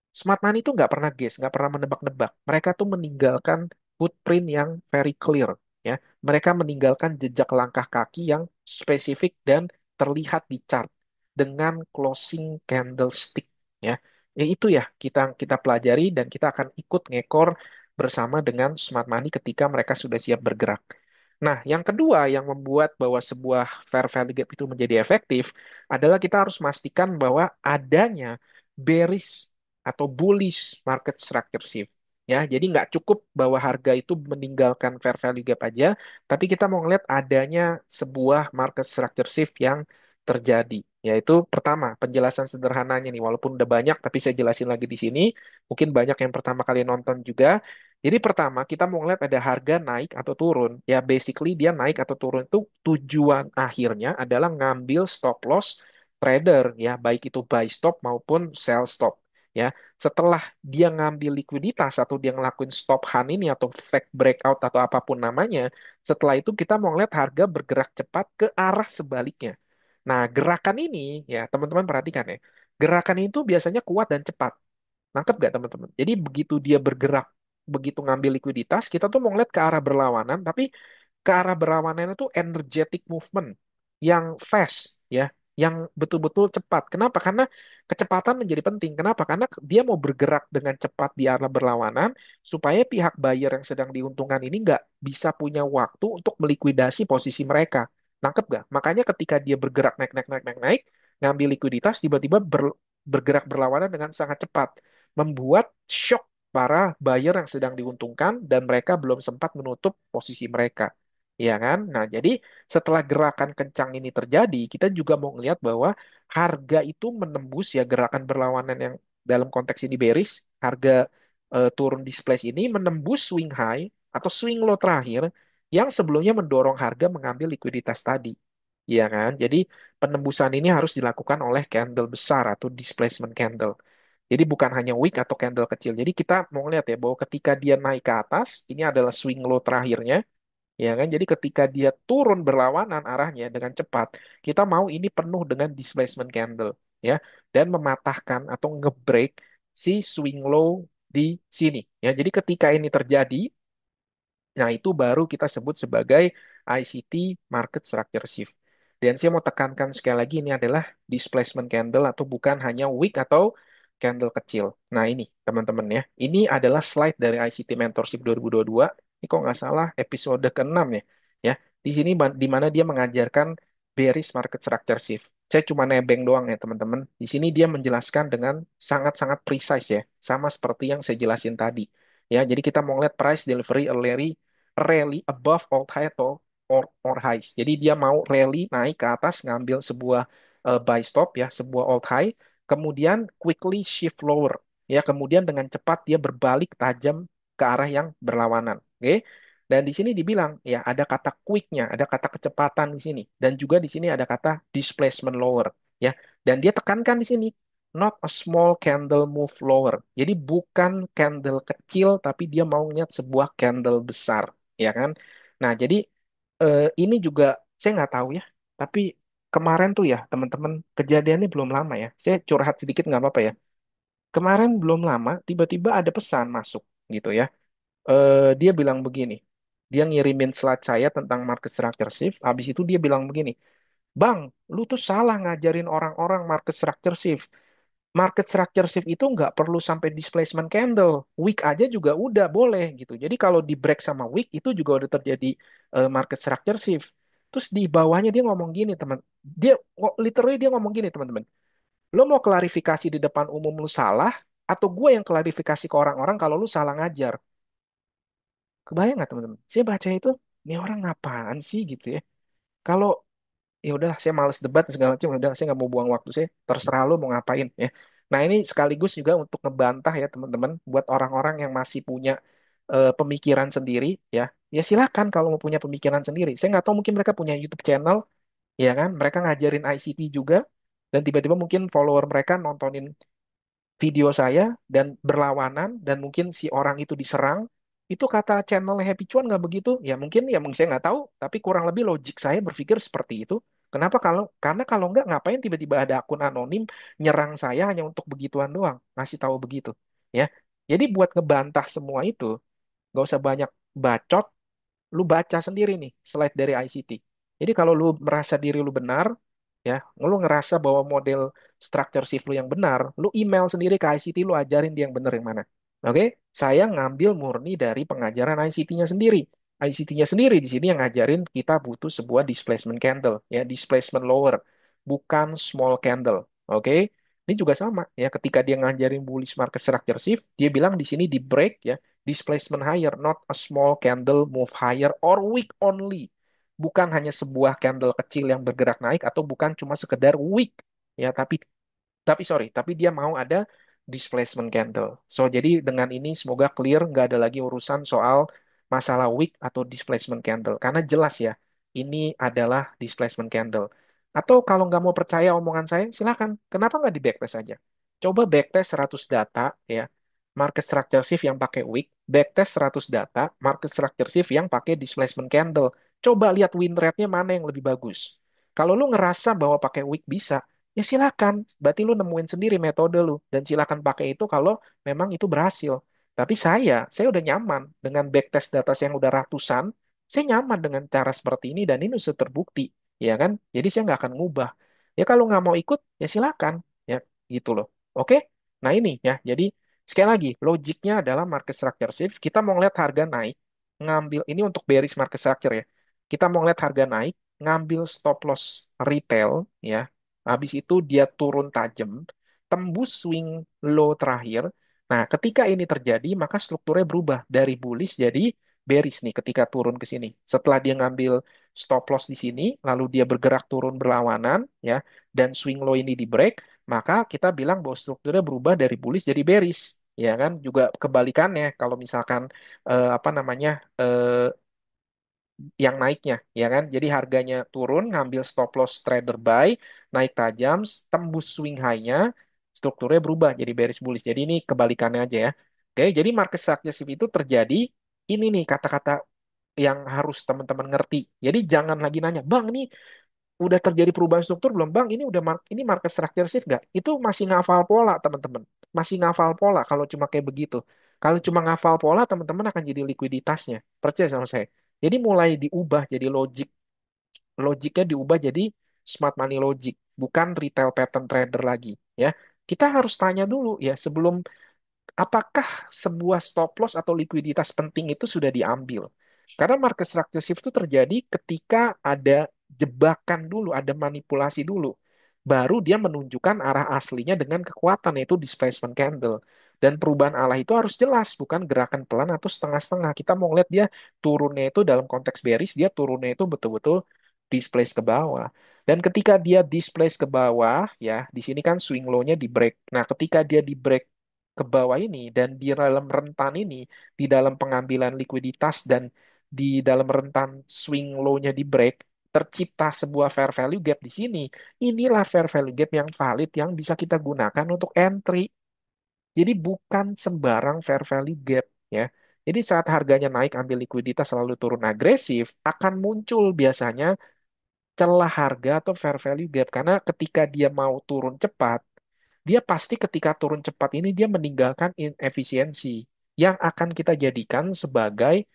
Smart money itu nggak pernah guess, nggak pernah menebak-nebak. Mereka tuh meninggalkan footprint yang very clear, ya. Mereka meninggalkan jejak langkah kaki yang spesifik dan terlihat di chart dengan closing candlestick, ya. Ya itu ya kita kita pelajari dan kita akan ikut ngekor bersama dengan smart money ketika mereka sudah siap bergerak. Nah, yang kedua yang membuat bahwa sebuah fair value gap itu menjadi efektif adalah kita harus memastikan bahwa adanya bearish atau bullish market structure shift. Ya, jadi nggak cukup bahwa harga itu meninggalkan fair value gap aja, tapi kita mau ngeliat adanya sebuah market structure shift yang terjadi. Yaitu pertama, penjelasan sederhananya nih, walaupun udah banyak, tapi saya jelasin lagi di sini. Mungkin banyak yang pertama kali nonton juga. Jadi pertama, kita mau ngeliat ada harga naik atau turun. Ya, basically dia naik atau turun itu tujuan akhirnya adalah ngambil stop loss trader, ya, baik itu buy stop maupun sell stop. Ya, setelah dia ngambil likuiditas atau dia ngelakuin stop hunt ini atau fake breakout atau apapun namanya, setelah itu kita mau ngeliat harga bergerak cepat ke arah sebaliknya. Nah, gerakan ini, ya teman-teman perhatikan ya, gerakan itu biasanya kuat dan cepat. Nangkep gak teman-teman? Jadi begitu dia bergerak, begitu ngambil likuiditas, kita tuh mau ngeliat ke arah berlawanan, tapi ke arah berlawanan itu energetic movement yang fast, ya, yang betul-betul cepat. Kenapa? Karena kecepatan menjadi penting. Kenapa? Karena dia mau bergerak dengan cepat di arah berlawanan supaya pihak buyer yang sedang diuntungkan ini nggak bisa punya waktu untuk melikuidasi posisi mereka. Nangkep gak? Makanya ketika dia bergerak naik, naik, naik, naik, naik, ngambil likuiditas, tiba-tiba bergerak berlawanan dengan sangat cepat, membuat shock para buyer yang sedang diuntungkan dan mereka belum sempat menutup posisi mereka. Ya kan? Nah, jadi setelah gerakan kencang ini terjadi, kita juga mau ngelihat bahwa harga itu menembus ya gerakan berlawanan yang dalam konteks ini bearish, harga turun di splash ini menembus swing high atau swing low terakhir yang sebelumnya mendorong harga mengambil likuiditas tadi. Ya kan? Jadi penembusan ini harus dilakukan oleh candle besar atau displacement candle. Jadi bukan hanya wick atau candle kecil. Jadi kita mau ngeliat ya bahwa ketika dia naik ke atas, ini adalah swing low terakhirnya, ya kan? Jadi ketika dia turun berlawanan arahnya dengan cepat, kita mau ini penuh dengan displacement candle, ya, dan mematahkan atau ngebreak si swing low di sini. Ya, jadi ketika ini terjadi, nah, itu baru kita sebut sebagai ICT Market Structure Shift. Dan saya mau tekankan sekali lagi ini adalah displacement candle atau bukan hanya wick atau candle kecil. Nah, ini teman-teman ya. Ini adalah slide dari ICT Mentorship 2022. Ini kok nggak salah episode ke-6 ya. Ya, di sini di mana dia mengajarkan bearish market structure shift. Saya cuma nebeng doang ya teman-teman. Di sini dia menjelaskan dengan sangat-sangat precise ya, sama seperti yang saya jelasin tadi. Ya, jadi kita mau lihat price delivery rally above all high atau or highs. Jadi dia mau rally naik ke atas ngambil sebuah buy stop ya, sebuah all high, kemudian quickly shift lower. Ya, kemudian dengan cepat dia berbalik tajam ke arah yang berlawanan. Oke. Dan di sini dibilang ya ada kata quicknya, ada kata kecepatan di sini, dan juga di sini ada kata displacement lower. Ya, dan dia tekankan di sini not a small candle move lower. Jadi bukan candle kecil, tapi dia mau lihat sebuah candle besar, ya kan? Nah, jadi ini juga saya nggak tahu ya, tapi kemarin tuh ya teman-teman kejadiannya belum lama ya. Saya curhat sedikit nggak apa-apa ya. Kemarin belum lama, tiba-tiba ada pesan masuk gitu ya. Dia bilang begini, dia ngirimin slide saya tentang market structure shift. Habis itu dia bilang begini, Bang, lu tuh salah ngajarin orang-orang market structure shift. Market structure shift itu nggak perlu sampai displacement candle. Wick aja juga udah boleh gitu. Jadi kalau di break sama wick itu juga udah terjadi market structure shift. Terus di bawahnya dia ngomong gini, teman. Dia literally dia ngomong gini, teman-teman. Lo mau klarifikasi di depan umum lu salah atau gue yang klarifikasi ke orang-orang kalau lu salah ngajar? Kebayang nggak, teman-teman? Saya baca itu, ini orang ngapaan sih gitu ya. Kalau ya udah saya males debat segala macam, udah saya nggak mau buang waktu, saya terserah lo mau ngapain ya. Nah, ini sekaligus juga untuk ngebantah ya teman-teman buat orang-orang yang masih punya pemikiran sendiri, ya. Ya silakan kalau mau punya pemikiran sendiri. Saya nggak tahu, mungkin mereka punya YouTube channel, ya kan, mereka ngajarin ICT juga, dan tiba-tiba mungkin follower mereka nontonin video saya dan berlawanan dan mungkin si orang itu diserang. Itu kata channel Happy Cuan nggak begitu? Ya mungkin saya nggak tahu, tapi kurang lebih logik saya berpikir seperti itu. Kenapa karena kalau nggak, ngapain tiba-tiba ada akun anonim nyerang saya hanya untuk begituan doang, ngasih tahu begitu, ya. Jadi buat ngebantah semua itu, nggak usah banyak bacot, lu baca sendiri nih slide dari ICT. Jadi kalau lu merasa diri lu benar, ya, lu ngerasa bahwa model structure shift lu yang benar, lu email sendiri ke ICT, lu ajarin dia yang benar yang mana. Oke, saya ngambil murni dari pengajaran ICT-nya sendiri. ICT-nya sendiri di sini yang ngajarin kita butuh sebuah displacement candle, ya, displacement lower, bukan small candle. Oke, ini juga sama, ya. Ketika dia ngajarin bullish market structure shift, dia bilang di sini di break, ya, displacement higher, not a small candle move higher or weak only. Bukan hanya sebuah candle kecil yang bergerak naik atau bukan cuma sekedar weak, ya, tapi dia mau ada displacement candle. So, jadi dengan ini semoga clear, nggak ada lagi urusan soal masalah wick atau displacement candle. Karena jelas ya, ini adalah displacement candle. Atau kalau nggak mau percaya omongan saya, silakan. Kenapa nggak di backtest aja? Coba backtest 100 data, ya. Market structure shift yang pakai wick, backtest 100 data, market structure shift yang pakai displacement candle. Coba lihat win rate-nya mana yang lebih bagus. Kalau lu ngerasa bahwa pakai wick bisa, ya silakan. Berarti lu nemuin sendiri metode lu dan silakan pakai itu kalau memang itu berhasil. Tapi saya udah nyaman dengan backtest data yang udah ratusan. Saya nyaman dengan cara seperti ini dan ini sudah terbukti, ya kan? Jadi saya nggak akan ngubah. Ya kalau nggak mau ikut, ya silakan, ya gitu loh. Oke? Nah ini ya. Jadi sekali lagi, logiknya adalah market structure shift. Kita mau ngeliat harga naik, ngambil ini untuk bearish market structure ya. Kita mau ngeliat harga naik, ngambil stop loss retail, ya. Habis itu dia turun tajam, tembus swing low terakhir. Nah, ketika ini terjadi, maka strukturnya berubah dari bullish jadi bearish nih ketika turun ke sini. Setelah dia ngambil stop loss di sini, lalu dia bergerak turun berlawanan, ya, dan swing low ini di break, maka kita bilang bahwa strukturnya berubah dari bullish jadi bearish. Ya kan, juga kebalikannya kalau misalkan apa namanya yang naiknya, ya kan? Jadi harganya turun, ngambil stop loss trader buy, naik tajam, tembus swing high-nya, strukturnya berubah jadi bearish bullish. Jadi ini kebalikannya aja ya. Oke, jadi market structure shift itu terjadi, ini nih kata-kata yang harus teman-teman ngerti. Jadi jangan lagi nanya, Bang, ini udah terjadi perubahan struktur belum, Bang? Ini market structure shift nggak? Itu masih ngafal pola, teman-teman. Masih ngafal pola kalau cuma kayak begitu. Kalau cuma ngafal pola, teman-teman akan jadi likuiditasnya. Percaya sama saya. Jadi mulai diubah jadi logiknya diubah jadi smart money logic, bukan retail pattern trader lagi. Ya, kita harus tanya dulu ya sebelum apakah sebuah stop loss atau likuiditas penting itu sudah diambil? Karena market structure shift itu terjadi ketika ada jebakan dulu, ada manipulasi dulu. Baru dia menunjukkan arah aslinya dengan kekuatan, yaitu displacement candle. Dan perubahan arah itu harus jelas, bukan gerakan pelan atau setengah-setengah. Kita mau lihat dia turunnya itu dalam konteks bearish, dia turunnya itu betul-betul displace ke bawah. Dan ketika dia displace ke bawah, ya, di sini kan swing low-nya di break. Nah, ketika dia di break ke bawah ini dan di dalam rentan ini, di dalam pengambilan likuiditas dan di dalam rentan swing low-nya di break, tercipta sebuah fair value gap di sini. Inilah fair value gap yang valid yang bisa kita gunakan untuk entry. Jadi bukan sembarang fair value gap, ya. Jadi saat harganya naik ambil likuiditas lalu turun agresif, akan muncul biasanya celah harga atau fair value gap karena ketika dia mau turun cepat, dia pasti ketika turun cepat ini dia meninggalkan inefisiensi yang akan kita jadikan sebagai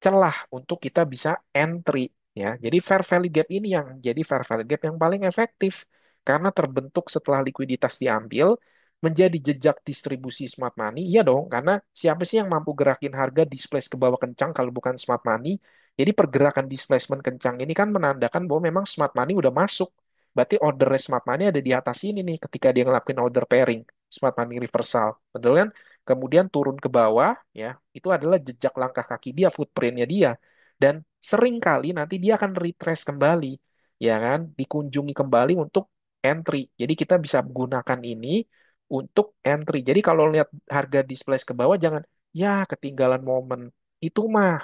celah untuk kita bisa entry, ya. Jadi fair value gap ini yang jadi fair value gap yang paling efektif karena terbentuk setelah likuiditas diambil menjadi jejak distribusi smart money. Iya dong, karena siapa sih yang mampu gerakin harga displace ke bawah kencang kalau bukan smart money? Jadi pergerakan displacement kencang ini kan menandakan bahwa memang smart money udah masuk. Berarti order smart money ada di atas ini nih ketika dia ngelakuin order pairing, smart money reversal. Betul kan? Kemudian turun ke bawah, ya, itu adalah jejak langkah kaki dia, footprintnya dia. Dan sering kali nanti dia akan retrace kembali, ya kan, dikunjungi kembali untuk entry. Jadi kita bisa gunakan ini untuk entry. Jadi kalau lihat harga displace ke bawah, jangan, ya ketinggalan momen. Itu mah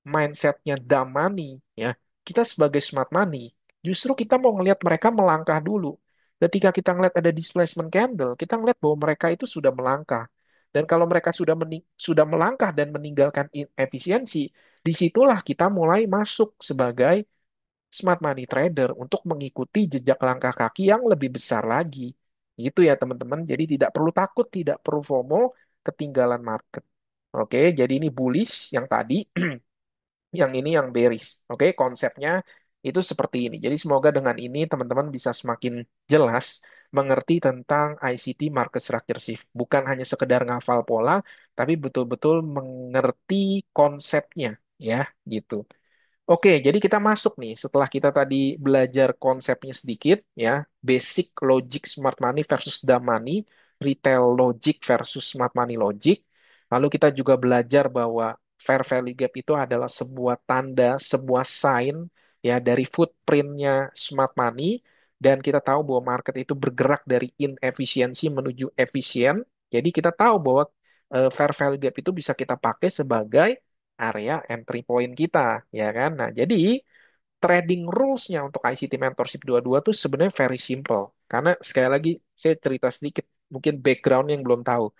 mindsetnya dumb money, ya. Kita sebagai smart money, justru kita mau ngelihat mereka melangkah dulu. Ketika kita ngelihat ada displacement candle, kita ngelihat bahwa mereka itu sudah melangkah. Dan kalau mereka sudah melangkah dan meninggalkan efisiensi, disitulah kita mulai masuk sebagai smart money trader untuk mengikuti jejak langkah kaki yang lebih besar lagi. Gitu ya teman-teman. Jadi tidak perlu takut, tidak perlu FOMO, ketinggalan market. Oke, jadi ini bullish yang tadi, yang ini yang bearish. Oke, konsepnya itu seperti ini. Jadi semoga dengan ini teman-teman bisa semakin jelas mengerti tentang ICT market structure shift. Bukan hanya sekedar ngafal pola, tapi betul-betul mengerti konsepnya, ya, gitu. Oke, jadi kita masuk nih setelah kita tadi belajar konsepnya sedikit ya, basic logic smart money versus dumb money, retail logic versus smart money logic. Lalu kita juga belajar bahwa fair value gap itu adalah sebuah tanda, sebuah sign ya dari footprintnya smart money, dan kita tahu bahwa market itu bergerak dari inefisiensi menuju efisien. Jadi kita tahu bahwa fair value gap itu bisa kita pakai sebagai area entry point kita, ya kan? Nah, jadi trading rules-nya untuk ICT Mentorship 22 tuh sebenarnya very simple. Karena sekali lagi saya cerita sedikit, mungkin background yang belum tahu.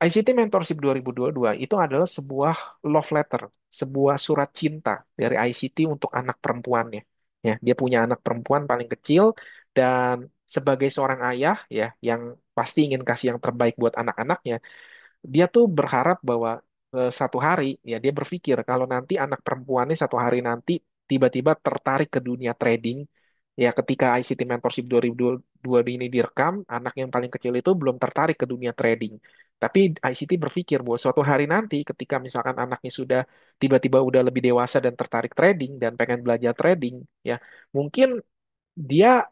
ICT Mentorship 2022 itu adalah sebuah love letter, sebuah surat cinta dari ICT untuk anak perempuannya. Ya, dia punya anak perempuan paling kecil, dan sebagai seorang ayah ya yang pasti ingin kasih yang terbaik buat anak-anaknya, dia tuh berharap bahwa satu hari ya dia berpikir kalau nanti anak perempuannya satu hari nanti tiba-tiba tertarik ke dunia trading, ya ketika ICT Mentorship 2022 ini direkam, anak yang paling kecil itu belum tertarik ke dunia trading. Tapi ICT berpikir bahwa suatu hari nanti ketika misalkan anaknya sudah tiba-tiba udah lebih dewasa dan tertarik trading dan pengen belajar trading, ya mungkin dia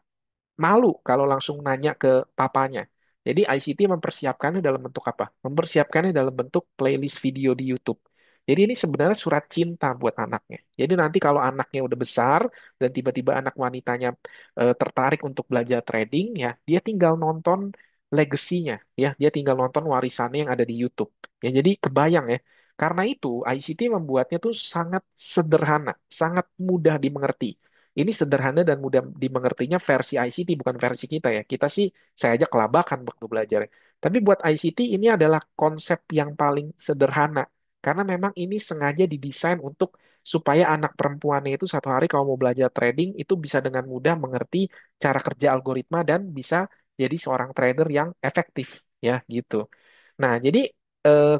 malu kalau langsung nanya ke papanya. Jadi ICT mempersiapkannya dalam bentuk apa? Mempersiapkannya dalam bentuk playlist video di YouTube. Jadi ini sebenarnya surat cinta buat anaknya. Jadi nanti kalau anaknya udah besar dan tiba-tiba anak wanitanya tertarik untuk belajar trading, ya dia tinggal nonton legasinya, ya dia tinggal nonton warisannya yang ada di YouTube. Ya jadi kebayang ya. Karena itu ICT membuatnya tuh sangat sederhana, sangat mudah dimengerti. Ini sederhana dan mudah dimengertinya versi ICT, bukan versi kita ya. Kita sih, saya aja kelabakan waktu belajar. Tapi buat ICT ini adalah konsep yang paling sederhana. Karena memang ini sengaja didesain untuk supaya anak perempuannya itu satu hari kalau mau belajar trading itu bisa dengan mudah mengerti cara kerja algoritma dan bisa jadi seorang trader yang efektif ya gitu. Nah, jadi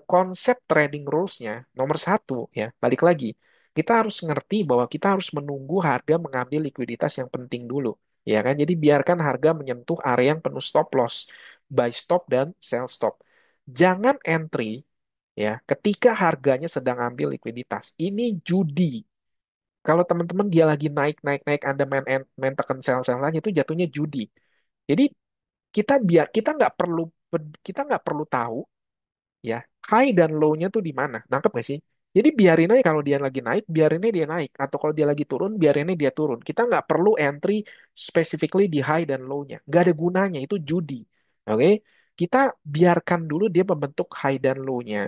konsep trading rules-nya nomor satu ya, balik lagi kita harus ngerti bahwa kita harus menunggu harga mengambil likuiditas yang penting dulu, ya kan? Jadi biarkan harga menyentuh area yang penuh stop loss, buy stop dan sell stop. Jangan entry ya ketika harganya sedang ambil likuiditas. Ini judi. Kalau teman-teman dia lagi naik naik naik Anda main tekan sell lagi itu jatuhnya judi. Jadi kita nggak perlu tahu ya high dan low-nya tuh di mana, nangkep nggak sih? Jadi biarin aja kalau dia lagi naik, biarinnya dia naik, atau kalau dia lagi turun, biarinnya dia turun. Kita nggak perlu entry specifically di high dan low-nya, nggak ada gunanya, itu judi. Oke, kita biarkan dulu dia membentuk high dan low-nya.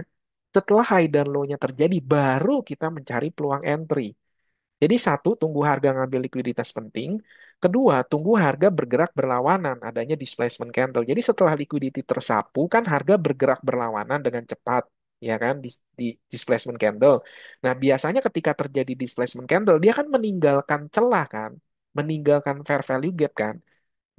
Setelah high dan low-nya terjadi, baru kita mencari peluang entry. Jadi satu, tunggu harga ngambil likuiditas penting. Kedua, tunggu harga bergerak berlawanan, adanya displacement candle. Jadi setelah liquidity tersapu, kan harga bergerak berlawanan dengan cepat, ya kan, di displacement candle. Nah, biasanya ketika terjadi displacement candle, dia kan meninggalkan celah kan, meninggalkan fair value gap kan.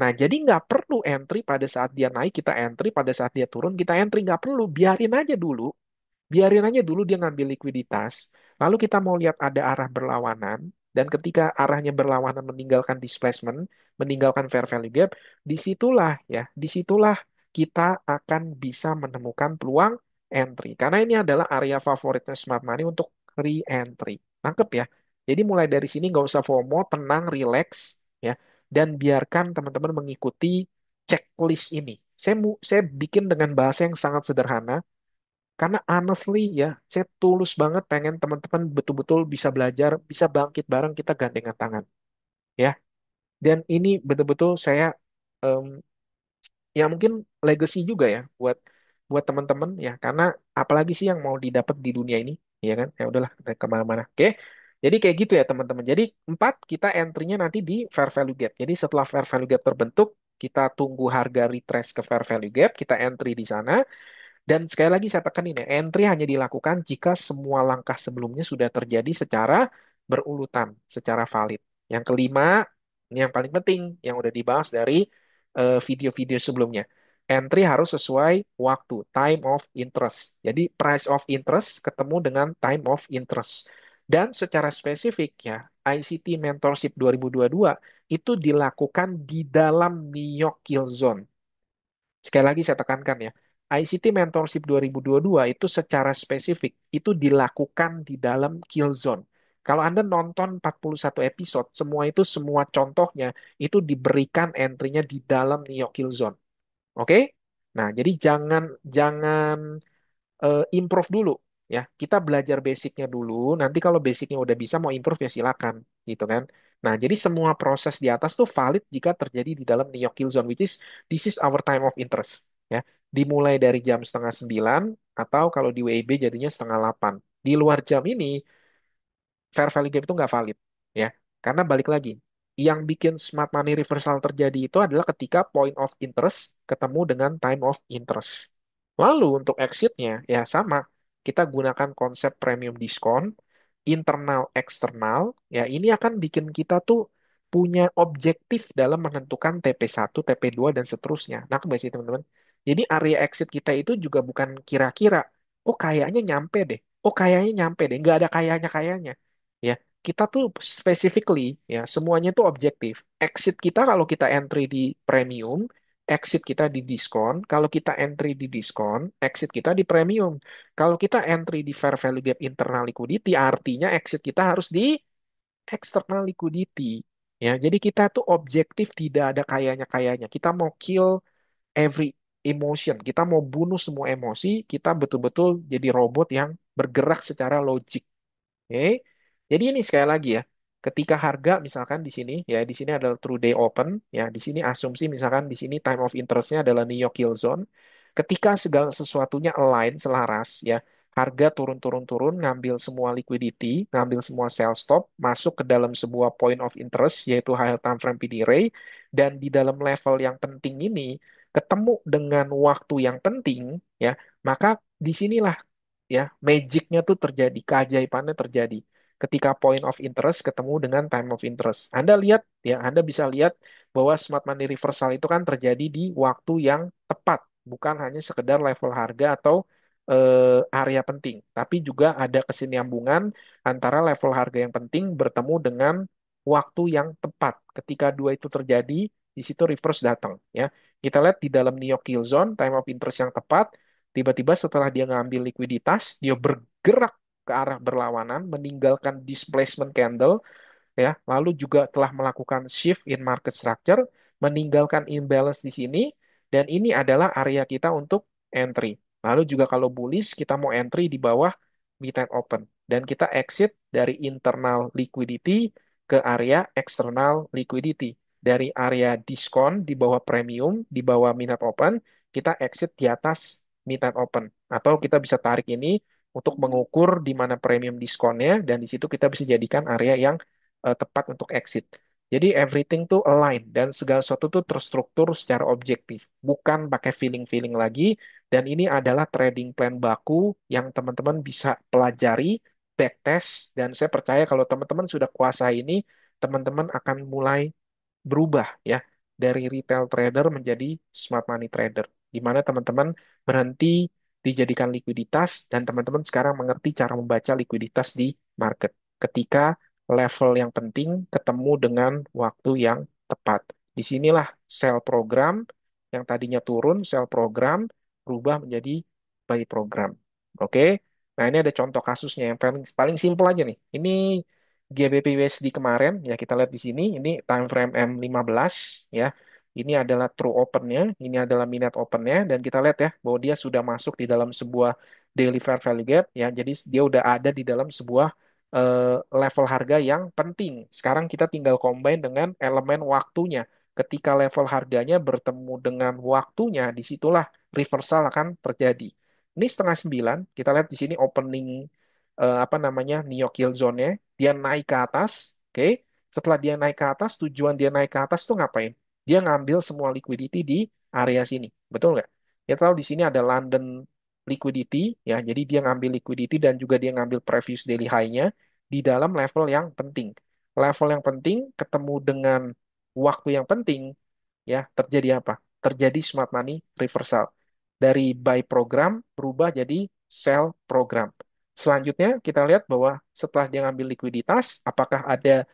Nah, jadi nggak perlu entry pada saat dia naik, kita entry, pada saat dia turun, kita entry. Nggak perlu, biarin aja dulu dia ngambil likuiditas. Lalu kita mau lihat ada arah berlawanan, dan ketika arahnya berlawanan meninggalkan displacement, meninggalkan fair value gap, disitulah kita akan bisa menemukan peluang entry. Karena ini adalah area favoritnya smart money untuk re-entry. Nangkep ya? Jadi mulai dari sini nggak usah FOMO, tenang, relax, ya, dan biarkan teman-teman mengikuti checklist ini. Saya bikin dengan bahasa yang sangat sederhana, karena honestly ya, saya tulus banget pengen teman-teman betul-betul bisa belajar, bisa bangkit bareng kita gandengan tangan, ya. Dan ini betul-betul saya em, ya mungkin legacy juga ya buat buat teman-teman ya, karena apalagi sih yang mau didapat di dunia ini, ya kan? Ya udahlah kita kemana-mana. Oke. Jadi kayak gitu ya teman-teman. Jadi empat kita entry-nya nanti di fair value gap. Jadi setelah fair value gap terbentuk, kita tunggu harga retrace ke fair value gap, kita entry di sana. Dan sekali lagi saya tekan ini, entry hanya dilakukan jika semua langkah sebelumnya sudah terjadi secara berurutan, secara valid. Yang kelima, ini yang paling penting, yang udah dibahas dari video-video sebelumnya. Entry harus sesuai waktu, time of interest. Jadi price of interest ketemu dengan time of interest. Dan secara spesifik ya, ICT Mentorship 2022 itu dilakukan di dalam New York Kill Zone. Sekali lagi saya tekankan ya, ICT Mentorship 2022 itu secara spesifik itu dilakukan di dalam Kill Zone. Kalau Anda nonton 41 episode, semua itu semua contohnya itu diberikan entry-nya di dalam New York Kill Zone. Oke? Nah, jadi jangan jangan improve dulu ya. Kita belajar basicnya dulu. Nanti kalau basicnya udah bisa mau improve ya silakan, gitu kan. Nah, jadi semua proses di atas tuh valid jika terjadi di dalam New York Kill Zone, which is this is our time of interest. Ya, dimulai dari jam setengah 9 atau kalau di WIB jadinya setengah 8. Di luar jam ini fair value gap itu nggak valid ya, karena balik lagi yang bikin smart money reversal terjadi itu adalah ketika point of interest ketemu dengan time of interest. Lalu untuk exitnya ya sama, kita gunakan konsep premium diskon internal eksternal ya, ini akan bikin kita tuh punya objektif dalam menentukan TP1, TP2 dan seterusnya. Nah, aku sih teman-teman. Jadi area exit kita itu juga bukan kira-kira, oh kayaknya nyampe deh. Oh kayaknya nyampe deh. Nggak ada kayaknya. Ya, kita tuh specifically ya semuanya tuh objektif. Exit kita kalau kita entry di premium, exit kita di diskon. Kalau kita entry di diskon, exit kita di premium. Kalau kita entry di fair value gap internal liquidity, artinya exit kita harus di external liquidity. Ya, jadi kita tuh objektif, tidak ada kayaknya. Kita mau kill every emotion. Kita mau bunuh semua emosi. Kita betul-betul jadi robot yang bergerak secara logik. Oke. Jadi ini sekali lagi ya, ketika harga misalkan di sini ya, di sini adalah true day open ya, di sini asumsi misalkan di sini time of interest-nya adalah New York Kill Zone. Ketika segala sesuatunya align selaras ya, harga turun ngambil semua liquidity, ngambil semua sell stop, masuk ke dalam sebuah point of interest yaitu high time frame PD Ray, dan di dalam level yang penting ini ketemu dengan waktu yang penting ya, maka disinilah ya magicnya tuh terjadi, keajaibannya terjadi ketika point of interest ketemu dengan time of interest. Anda lihat ya, Anda bisa lihat bahwa smart money reversal itu kan terjadi di waktu yang tepat, bukan hanya sekedar level harga atau area penting, tapi juga ada kesinambungan antara level harga yang penting bertemu dengan waktu yang tepat. Ketika dua itu terjadi, di situ reverse datang ya. Kita lihat di dalam New York Kill Zone, time of interest yang tepat, tiba-tiba setelah dia ngambil likuiditas, dia bergerak ke arah berlawanan, meninggalkan displacement candle, ya, lalu juga telah melakukan shift in market structure, meninggalkan imbalance di sini, dan ini adalah area kita untuk entry. Lalu juga kalau bullish, kita mau entry di bawah midnight open, dan kita exit dari internal liquidity ke area external liquidity. Dari area diskon di bawah premium, di bawah midnight open, kita exit di atas midnight open. Atau kita bisa tarik ini untuk mengukur di mana premium diskonnya, dan di situ kita bisa jadikan area yang tepat untuk exit. Jadi everything tuh align dan segala sesuatu tuh terstruktur secara objektif, bukan pakai feeling-feeling lagi. Dan ini adalah trading plan baku yang teman-teman bisa pelajari, backtest, dan saya percaya kalau teman-teman sudah kuasai ini, teman-teman akan mulai berubah ya dari retail trader menjadi smart money trader, di mana teman-teman berhenti dijadikan likuiditas dan teman-teman sekarang mengerti cara membaca likuiditas di market. Ketika level yang penting ketemu dengan waktu yang tepat. Disinilah sell program yang tadinya turun, sell program berubah menjadi buy program. Oke. Nah, ini ada contoh kasusnya yang paling paling simpel aja nih. Ini GBP USD kemarin ya, kita lihat di sini ini time frame M15 ya. Ini adalah true open-nya, ini adalah minute open-nya, dan kita lihat ya bahwa dia sudah masuk di dalam sebuah daily fair value gap ya. Jadi dia udah ada di dalam sebuah level harga yang penting. Sekarang kita tinggal combine dengan elemen waktunya. Ketika level harganya bertemu dengan waktunya, disitulah reversal akan terjadi. Ini setengah 9, kita lihat di sini opening apa namanya New Kill Zone-nya, dia naik ke atas, oke. Setelah dia naik ke atas, tujuan dia naik ke atas tuh ngapain? Dia ngambil semua liquidity di area sini, betul nggak? Dia tahu di sini ada London liquidity, ya, jadi dia ngambil liquidity dan juga dia ngambil previous daily high-nya di dalam level yang penting. Level yang penting ketemu dengan waktu yang penting, ya terjadi apa? terjadi smart money reversal. Dari buy program berubah jadi sell program. Selanjutnya kita lihat bahwa setelah dia ngambil likuiditas, apakah ada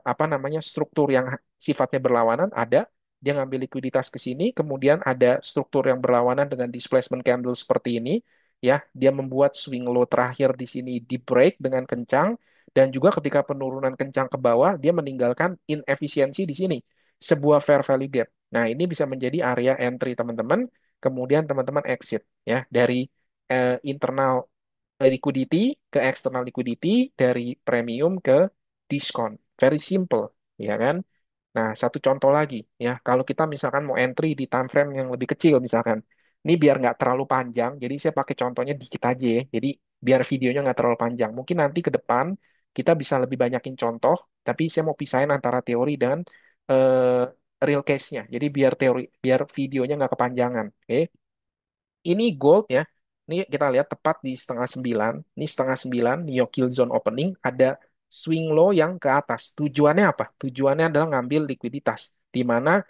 apa namanya struktur yang sifatnya berlawanan? Ada. Dia ngambil likuiditas ke sini, kemudian ada struktur yang berlawanan dengan displacement candle seperti ini, ya. Dia membuat swing low terakhir di sini di break dengan kencang, dan juga ketika penurunan kencang ke bawah, dia meninggalkan inefisiensi di sini, sebuah fair value gap. Nah, ini bisa menjadi area entry teman-teman, kemudian teman-teman exit ya dari internal liquidity ke external liquidity, dari premium ke diskon. Very simple, ya kan? Nah, satu contoh lagi ya, kalau kita misalkan mau entry di time frame yang lebih kecil misalkan, ini biar nggak terlalu panjang, jadi saya pakai contohnya dikit aja ya, jadi biar videonya nggak terlalu panjang. Mungkin nanti ke depan kita bisa lebih banyakin contoh, tapi saya mau pisahin antara teori dan real case-nya. Jadi biar videonya nggak kepanjangan. Oke. Ini gold ya. Ini kita lihat tepat di setengah sembilan. Ini setengah sembilan, New Kill Zone opening. Ada swing low yang ke atas. Tujuannya apa? Tujuannya adalah ngambil likuiditas. Di mana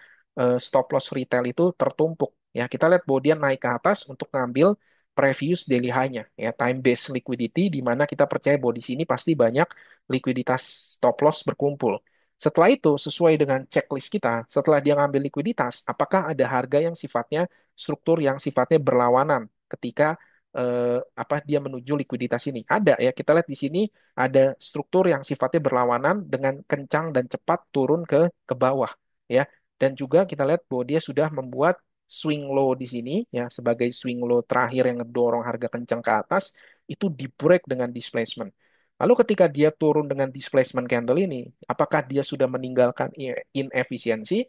stop loss retail itu tertumpuk. Ya, kita lihat bahwa dia naik ke atas untuk ngambil previous daily high-nya. Ya, time based liquidity, di mana kita percaya bahwa di sini pasti banyak likuiditas stop loss berkumpul. Setelah itu, sesuai dengan checklist kita, setelah dia ngambil likuiditas, apakah ada harga yang sifatnya struktur yang sifatnya berlawanan ketika apa dia menuju likuiditas ini. Ada ya, kita lihat di sini ada struktur yang sifatnya berlawanan dengan kencang dan cepat turun ke bawah ya. Dan juga kita lihat bahwa dia sudah membuat swing low di sini ya, sebagai swing low terakhir yang ngedorong harga kencang ke atas, itu di break dengan displacement. Lalu ketika dia turun dengan displacement candle ini, apakah dia sudah meninggalkan inefisiensi?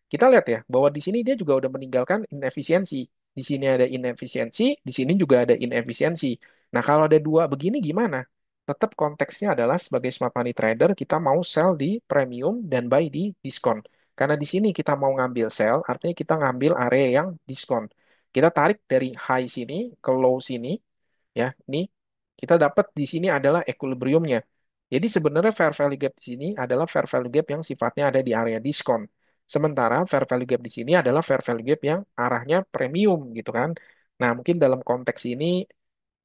Kita lihat ya, bahwa di sini dia juga udah meninggalkan inefisiensi. Di sini ada inefisiensi, di sini juga ada inefisiensi. Nah, kalau ada dua begini gimana? Tetap konteksnya adalah sebagai smart money trader, kita mau sell di premium dan buy di diskon. Karena di sini kita mau ngambil sell, artinya kita ngambil area yang diskon. Kita tarik dari high sini ke low sini, ya ini kita dapat di sini adalah equilibriumnya. Jadi sebenarnya fair value gap di sini adalah fair value gap yang sifatnya ada di area diskon. Sementara fair value gap di sini adalah fair value gap yang arahnya premium gitu kan. Nah, mungkin dalam konteks ini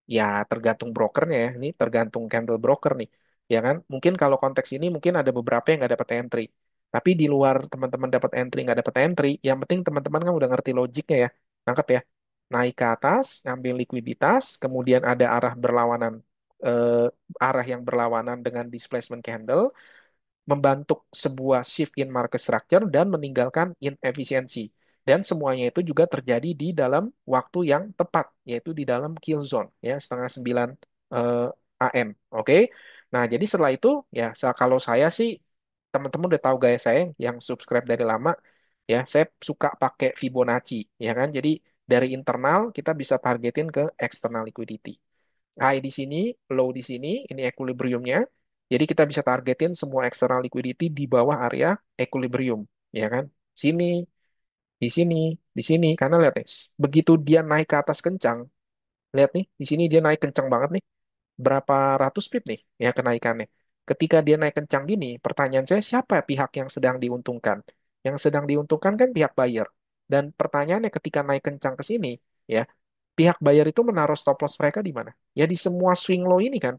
ya tergantung brokernya ya. Ini tergantung candle broker nih. Ya kan? Mungkin kalau konteks ini mungkin ada beberapa yang nggak dapat entry. Tapi di luar teman-teman dapat entry, nggak dapat entry, yang penting teman-teman kan udah ngerti logiknya ya. Nangkep ya? Naik ke atas, ngambil likuiditas, kemudian ada arah berlawanan, eh, arah yang berlawanan dengan displacement candle, membantu sebuah shift in market structure dan meninggalkan inefisiensi. Dan semuanya itu juga terjadi di dalam waktu yang tepat, yaitu di dalam kill zone, ya setengah sembilan AM. Oke, nah jadi setelah itu ya kalau saya sih teman-teman udah tahu gaya saya yang subscribe dari lama, ya saya suka pakai Fibonacci, ya kan? Jadi dari internal kita bisa targetin ke external liquidity. High di sini, low di sini, ini equilibriumnya. Jadi kita bisa targetin semua external liquidity di bawah area equilibrium, ya kan? Sini, di sini, di sini. Karena lihat nih, begitu dia naik ke atas kencang, lihat nih, di sini dia naik kencang banget nih, berapa ratus pip nih ya kenaikannya. Ketika dia naik kencang gini, pertanyaan saya siapa pihak yang sedang diuntungkan? Yang sedang diuntungkan kan pihak buyer. Dan pertanyaannya ketika naik kencang ke sini, ya pihak buyer itu menaruh stop loss mereka di mana? Ya di semua swing low ini kan,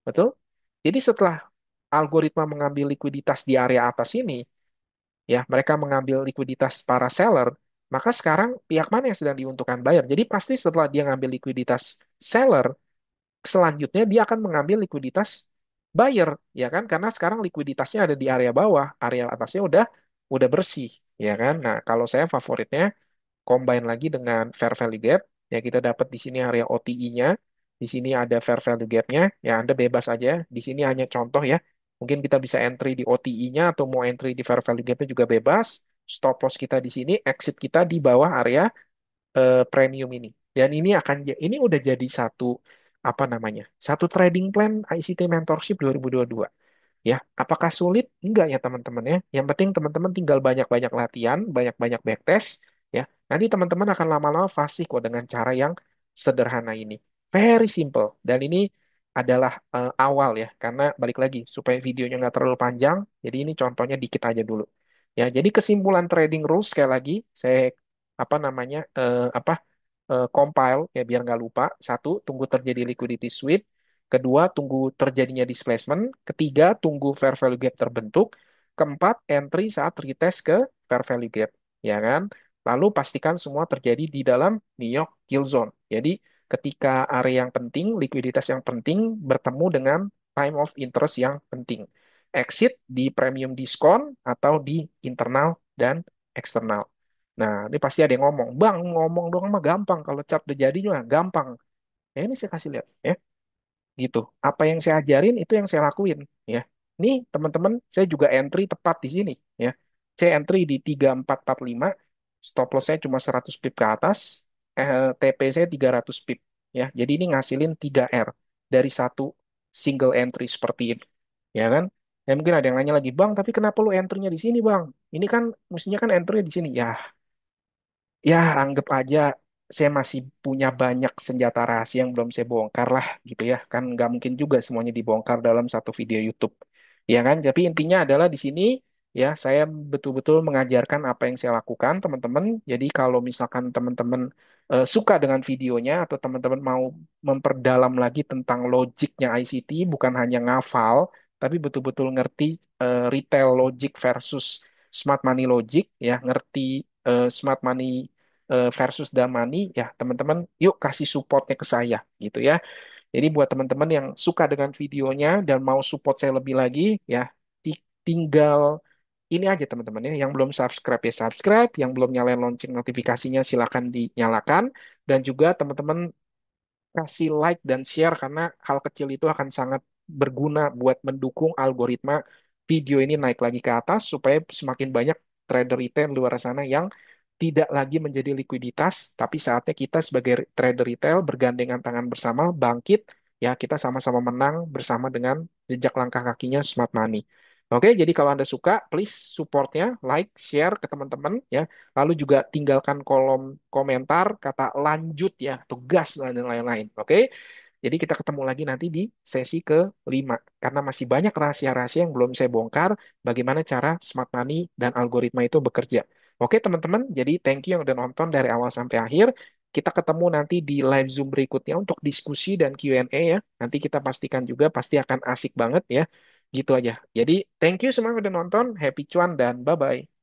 betul? Jadi setelah algoritma mengambil likuiditas di area atas ini, ya mereka mengambil likuiditas para seller, maka sekarang pihak mana yang sedang diuntungkan buyer? Jadi pasti setelah dia ngambil likuiditas seller, selanjutnya dia akan mengambil likuiditas buyer, ya kan? Karena sekarang likuiditasnya ada di area bawah, area atasnya udah bersih, ya kan? Nah, kalau saya favoritnya combine lagi dengan fair value gap, ya kita dapat di sini area OTI-nya, di sini ada fair value gap-nya, ya Anda bebas aja, di sini hanya contoh ya, mungkin kita bisa entry di OTI-nya atau mau entry di fair value gap-nya juga bebas, stop loss kita di sini, exit kita di bawah area premium ini. Dan ini udah jadi satu apa namanya? Satu trading plan ICT Mentorship 2022. Ya, apakah sulit? Enggak ya teman-teman ya. Yang penting teman-teman tinggal banyak-banyak latihan, banyak-banyak backtest ya. Nanti teman-teman akan lama-lama fasih kok dengan cara yang sederhana ini. Very simple. Dan ini adalah awal ya, karena balik lagi supaya videonya nggak terlalu panjang. Jadi ini contohnya dikit aja dulu. Ya, jadi kesimpulan trading rules sekali lagi saya apa namanya compile ya biar nggak lupa. Satu, tunggu terjadi liquidity sweep. Kedua, tunggu terjadinya displacement. Ketiga, tunggu fair value gap terbentuk. Keempat, entry saat retest ke fair value gap, ya kan? Lalu pastikan semua terjadi di dalam New York Yield Zone. Jadi ketika area yang penting, likuiditas yang penting bertemu dengan time of interest yang penting. Exit di premium diskon atau di internal dan eksternal. Nah, ini pasti ada yang ngomong, Bang, ngomong doang mah gampang. Kalau chart udah jadi juga gampang. Ya, ini saya kasih lihat, ya. Gitu. Apa yang saya ajarin, itu yang saya lakuin, ya. Nih, teman-teman, saya juga entry tepat di sini, ya. Saya entry di 3445, stop loss saya cuma 100 pip ke atas, TP saya 300 pip, ya. Jadi ini ngasilin 3R dari satu single entry seperti ini, ya kan? Ya mungkin ada yang nanya lagi, Bang, tapi kenapa lu entry-nya di sini, Bang? Ini kan, mestinya kan entry di sini. Ya, ya anggap aja saya masih punya banyak senjata rahasia yang belum saya bongkar lah gitu ya, kan nggak mungkin juga semuanya dibongkar dalam satu video YouTube, ya kan? Tapi intinya adalah di sini ya saya betul-betul mengajarkan apa yang saya lakukan teman-teman. Jadi kalau misalkan teman-teman suka dengan videonya atau teman-teman mau memperdalam lagi tentang logiknya ICT, bukan hanya ngafal tapi betul-betul ngerti retail logic versus smart money logic, ya ngerti smart money versus Damani, ya teman-teman yuk kasih supportnya ke saya gitu ya. Jadi buat teman-teman yang suka dengan videonya dan mau support saya lebih lagi, ya tinggal ini aja teman-teman ya. Yang belum subscribe ya subscribe, yang belum nyalain lonceng notifikasinya silakan dinyalakan. Dan juga teman-teman kasih like dan share karena hal kecil itu akan sangat berguna buat mendukung algoritma video ini naik lagi ke atas supaya semakin banyak trader retail di luar sana yang tidak lagi menjadi likuiditas, tapi saatnya kita sebagai trader retail bergandengan tangan bersama bangkit, ya kita sama-sama menang bersama dengan jejak langkah kakinya Smart Money. Oke, jadi kalau Anda suka, please supportnya, like, share ke teman-teman ya. Lalu juga tinggalkan kolom komentar kata lanjut ya, atau gas dan lain-lain. Oke, jadi kita ketemu lagi nanti di sesi ke-5. Karena masih banyak rahasia-rahasia yang belum saya bongkar, bagaimana cara smart money dan algoritma itu bekerja. Oke teman-teman, jadi thank you yang udah nonton dari awal sampai akhir. Kita ketemu nanti di live Zoom berikutnya untuk diskusi dan Q&A ya. Nanti kita pastikan juga pasti akan asik banget ya. Gitu aja. Jadi thank you semua yang udah nonton. Happy cuan dan bye-bye.